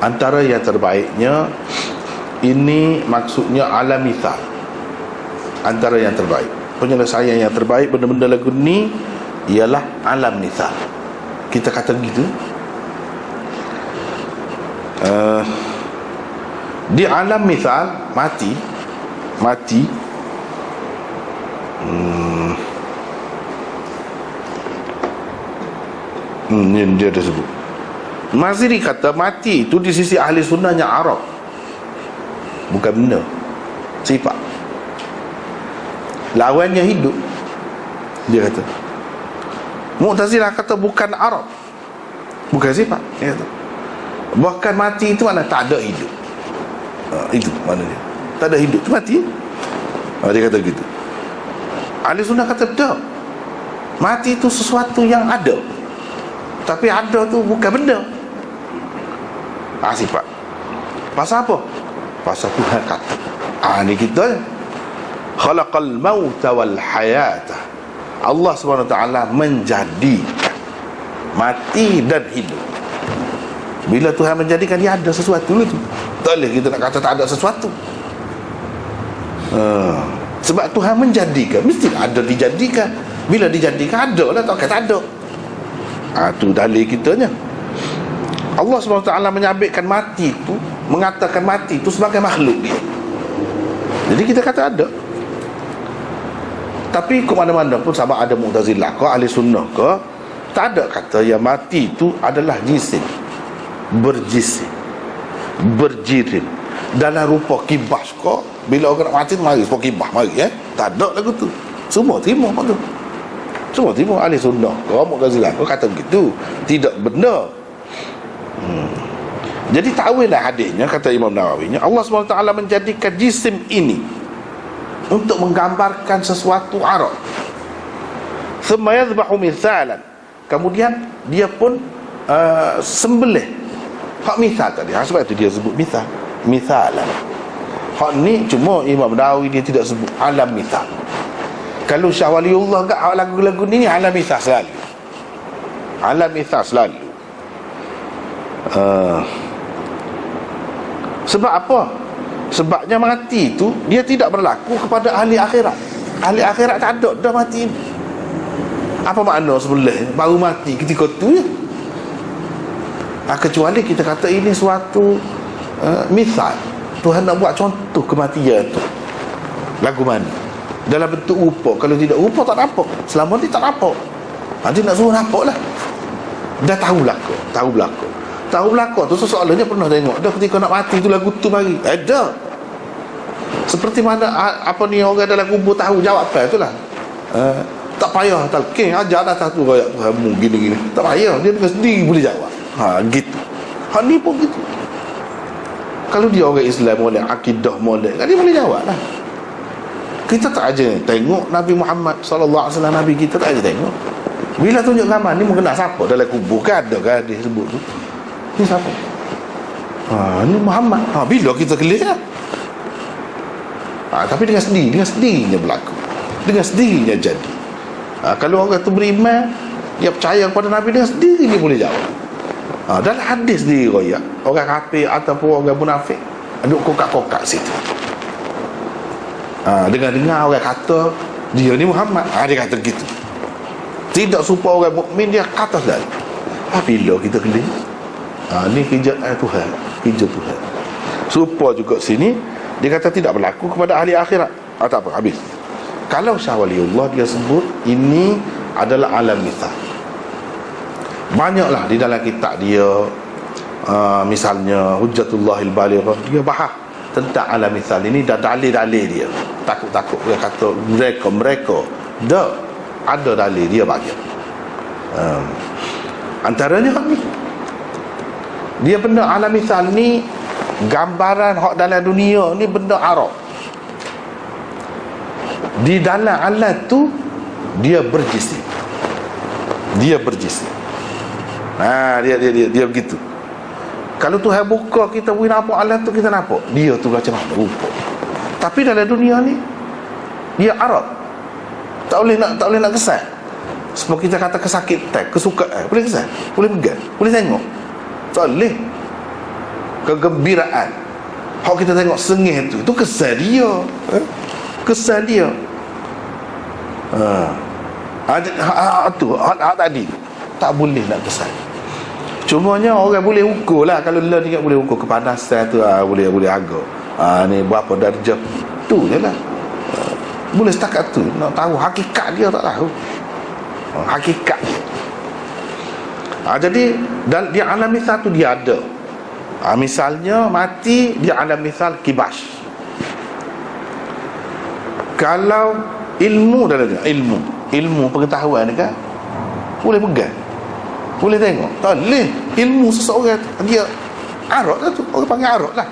Antara yang terbaiknya, ini maksudnya alam mithal, antara yang terbaik, penyelesaian yang terbaik benda-benda lagu ni ialah alam mithal. Kita kata begitu. Di alam mithal, mati ni dia ada sebut. Maziri kata mati itu di sisi ahli sunnahnya Arab, bukan benda, sifat. Lawannya hidup, dia kata. Mu'tazilah kata bukan Arab, bukan sifat, dia kata. Bahkan mati itu mana tak ada hidup. Itu maknanya tak ada hidup, tu mati. Dia kata gitu. Ahli sunnah kata tak, mati itu sesuatu yang ada, tapi ada tu bukan benda, sifat. Pasal apa? Pasal Tuhan kata. Ni kita khalaqal mauta wal hayata, Allah SWT menjadikan mati dan hidup. Bila Tuhan menjadikan, dia ada sesuatu itu. Tak boleh kita nak kata tak ada sesuatu. Sebab Tuhan menjadikan, mesti ada dijadikan. Bila dijadikan, ada lah, tak kata ada. Tu dalil kitanya. Allah SWT menyabitkan mati itu, mengatakan mati itu sebagai makhluk dia. Jadi kita kata ada. Tapi ke mana-mana pun, sama ada Mu'tazilah ke ahli sunnah ke, tak ada kata yang mati itu adalah jisim, berjisim, berjirim, dalam rupa kibas kau. Bila orang nak mati, mari rupa kibas, mari tak ada lagu tu. Semua terima apa tu. Semua timur ahli sunnah kau Mu'tazilah kau kata begitu, tidak benar. Jadi takwillah hadisnya, kata Imam Nawawi, Allah SWT menjadikan jisim ini untuk menggambarkan sesuatu arad. Thumma yadhbahu mithalan, kemudian dia pun sembelih hak mithal tadi. Sebab itu dia sebut mithal, mithalan. Hak ni cuma Imam Nawawi dia tidak sebut alam mithal. Kalau Syah Waliullah kat lagu-lagu ni alam mithal selalu, alam mithal selalu. Sebab apa? Sebabnya mati itu dia tidak berlaku kepada ahli akhirat. Ahli akhirat tak ada dah mati. Apa makna sebelah baru mati ketika tu ya? Kecuali kita kata ini suatu misal, Tuhan nak buat contoh kematian tu. Lagu mana? Dalam bentuk rupa. Kalau tidak rupa tak nampak. Selama ni tak nampak. Dia nak suruh nampak lah. Dah tahu belakang. Tahu belakang tu soalannya pernah tengok dah ketika nak mati tu lagu tu bagi. Ada. Seperti mana apa ni orang dalam kubur tahu jawapan tu lah. Tak payah talqin ajar dah satu royak Tuhanmu gini-gini. Tak payah, dia dengan sendiri boleh jawab. Gitu. Ni pun gitu. Kalau dia orang Islam molek, akidah molek, dia boleh jawab lah. Kita tak aja tengok Nabi Muhammad sallallahu alaihi wasallam, Nabi kita tak aja tengok. Bila tunjuk gambar ni mengenal siapa dalam kubur kan ada kan dia sebut tu. Ni siapa? Ni Muhammad. Bila kita kelih lah. Tapi dengan sendirinya berlaku. Dengan sendirinya jadi. Kalau orang tu beriman, dia percaya kepada Nabi, dengan sendiri dia boleh jawab. Dalam hadis dia royak, orang kafir ataupun orang munafik duduk kokak-kokak situ. Dengar-dengar orang kata dia ni Muhammad, dia kata gitu. Tidak serupa orang mukmin, dia kata sekali. Bila kita kelih, ni kerja Tuhan, kerja Tuhan. Serupa juga sini, dia kata tidak berlaku kepada ahli akhirat. Tak apa, habis. Kalau Syah Waliullah dia sebut ini adalah alam mithal. Banyaklah di dalam kitab dia, misalnya Hujjatullahil Balighah, dia bahas tentang alam mithal ini dan dalil-dalil dia. Takut-takut dia kata mereka dah ada dalil dia bagi. Antaranya ni dia benda alam mithal ni, gambaran hak dalam dunia ni benda arab. Di dalam alat tu dia berjisim. Dia begitu. Kalau Tuhan buka kita boleh nampak alat tu, kita nampak dia tu macam mana rupa. Tapi dalam dunia ni dia arab. Tak boleh nak kesan. Sebab kita kata kesakitan, kesukaan, boleh kesan, boleh pegang, boleh tengok. Tak boleh. Kegembiraan, hak kita tengok sengih tu, itu kesan dia. Kesan dia. Tu hak tadi tak boleh nak kesan. Cumanya orang boleh ukur lah. Kalau Allah ni boleh ukur kepanasan tu, boleh agak ni berapa darjah tu je lah. Boleh setakat tu. Nak tahu hakikat dia tak tahu. Hakikat dia. Jadi di alam misal tu dia ada. Misalnya mati, dia alam misal kibas. Kalau ilmu dalam dia, ilmu pengetahuan ni kan boleh pegang, boleh tengok. Tak boleh ilmu seseorang dia arad lah tu, orang panggil arad lah.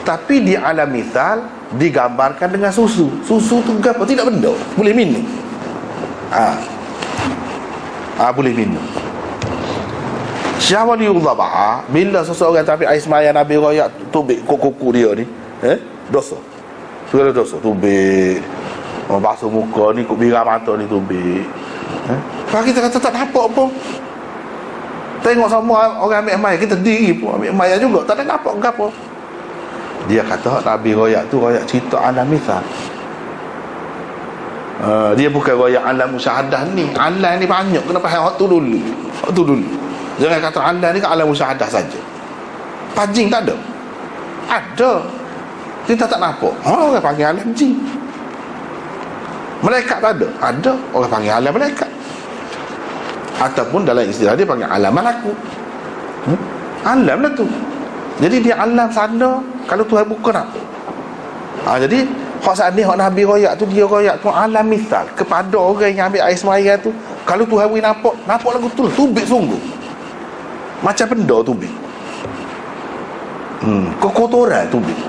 Tapi di alam misal digambarkan dengan susu tu apa? Tidak benda, boleh minum. Boleh minum. Syah Waliullah bila seseorang tapi air semaya Nabi royak tubik kuku dia ni, dosa, segala dosa, tubik, basuh muka ni, kuk biram mata ni tubik. Kalau kita kata tak nampak pun, tengok semua orang ambil maya, kita diri pun ambil maya juga, tak ada nampak ke apa. Dia kata Nabi royak tu royak cerita alam misal. Dia bukan royak alam musyahadah ni. Alam ni banyak, kena faham waktu dulu. Jangan kata alam ni kan alam musyahadah saja. Pajing tak ada. Ada, kita tak nampak. Orang panggil alam jin. Malaikat tak ada. Ada, orang panggil alam malaikat. Ataupun dalam istilah dia panggil alam malakut. Alam lah tu. Jadi dia alam sana, kalau Tuhan buka nampak. Jadi Hak saat ni hak Nabi royak tu, dia royak tu alam misal kepada orang yang ambil air sembahyang tu. Kalau Tuhan beri nampak lagu tu tubik sungguh. Macam benda tubik. Kekotoran tubik.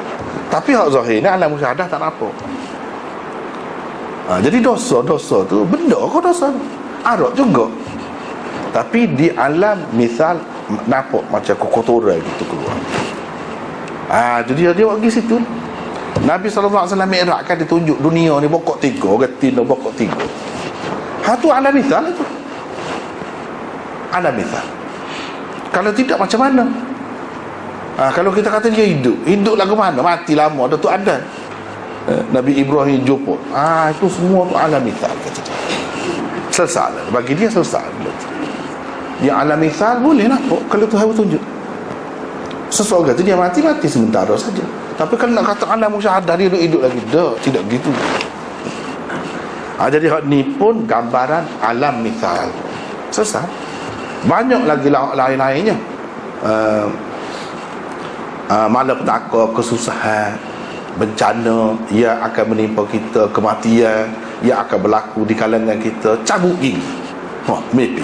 Tapi hak zahir ni alam musyahadah tak nampak. Jadi dosa tu benda kau dosa. Arak juga. Tapi di alam misal nampak macam kekotoran gitu keluar. Jadi dia pergi situ. Nabi SAW mi'rajkan ditunjuk dunia ni pokok 3, orang tina pokok 3. Tu alam misal tu. Alam misal. Kalau tidak macam mana? Kalau kita kata dia hidup lagu mana? Mati lama dah tu ada. Nabi Ibrahim jumpa. Itu semua tu alam misal kata dia. Selesai. Bagi dia selesai. Dia alam misal boleh nampak kalau Tuhan bertunjuk. Seseorang tu dia mati sementara saja. Tapi kalau nak kata alam musyahadah dia hidup lagi, tidak gitu. Jadi hak ni pun gambaran alam misal. Selesai. Banyak lagi lain-lainnya. Malapetaka, kesusahan, bencana yang akan menimpa kita, kematian yang akan berlaku di kalangan kita, cabut gigi. Mimpi.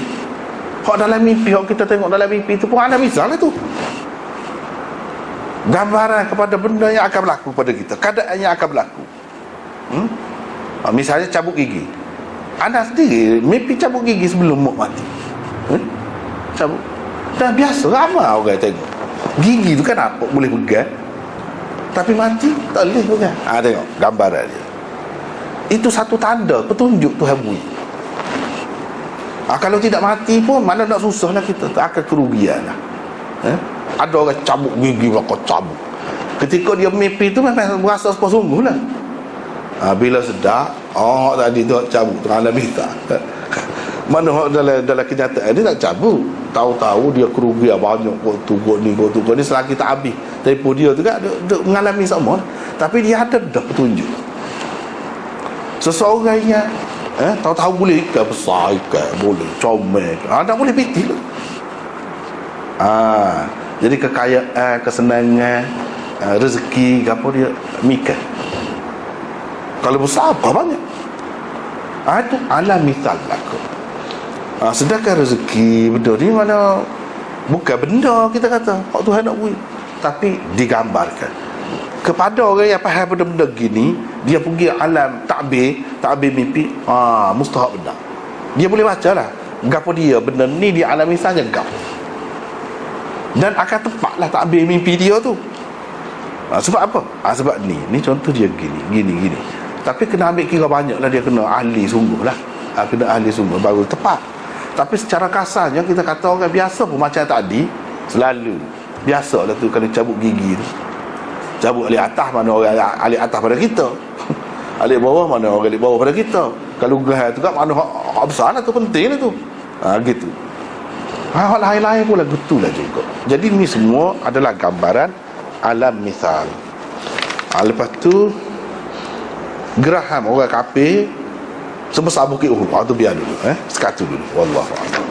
Hak dalam mimpi, hak kita tengok dalam mimpi itu pun alam misal tu. Gambaran kepada benda yang akan berlaku pada kita, keadaan yang akan berlaku. Misalnya cabut gigi. Anda sendiri mimpi cabut gigi sebelum mati. Cabut. Dah biasa, ramai orang tengok. Gigi tu kan apa? Boleh pegang. Tapi mati tak boleh pegang. Tengok gambaran dia. Itu satu tanda petunjuk Tuhan beri. Kalau tidak mati pun mana nak susah lah kita, tak akan kerugian lah. Ada orang cabut gigi, maka cabut. Ketika dia mimpi tu memang berasa sungguh lah. Bila sedar, tadi tu cabut alam misal. Mana dalam kenyataan dia tak cabut. Tahu-tahu dia kerugian banyak, kok ni selagi tak habis. Tempoh dia tu kan dia mengalami sama. Tapi dia ada dah petunjuk. Seseorang yang tahu-tahu boleh ikan besar, ikan boleh comel, tak boleh piti lah. Jadi kekayaan, kesenangan, rezeki, apa dia mikir. Kalau besar apa banyak. Itu alam misal berlaku. Sedangkan rezeki benda ni mana bukan benda kita kata hak Tuhan nak beri, tapi digambarkan kepada orang yang faham benda-benda gini. Dia pergi alam takbir mimpi, mustahak benda. Dia boleh baca lah gapo dia benda ni di alam misalnya gap. Dan akan tepatlah takbir mimpi dia tu. Sebab apa? Sebab ni contoh dia gini. Tapi kena ambil kira banyak lah, dia kena ahli sungguh lah. Kena ahli sungguh baru tepat. Tapi secara kasarnya kita kata orang biasa pun macam tadi, selalu biasa lah tu kalau cabut gigi tu. Cabut alik atas, mana orang alik atas pada kita. Alik bawah, mana orang alik bawah pada kita. Kalau gerah tu kan mana hak besar lah tu, penting lah tu. Gitu. Hal lain-lain pula betul lah juga. Jadi ni semua adalah gambaran alam misal. Lepas tu geraham orang kafir sebesar bukit Uhud. Tu biar dulu, sekatu dulu. Wallahu a'lam.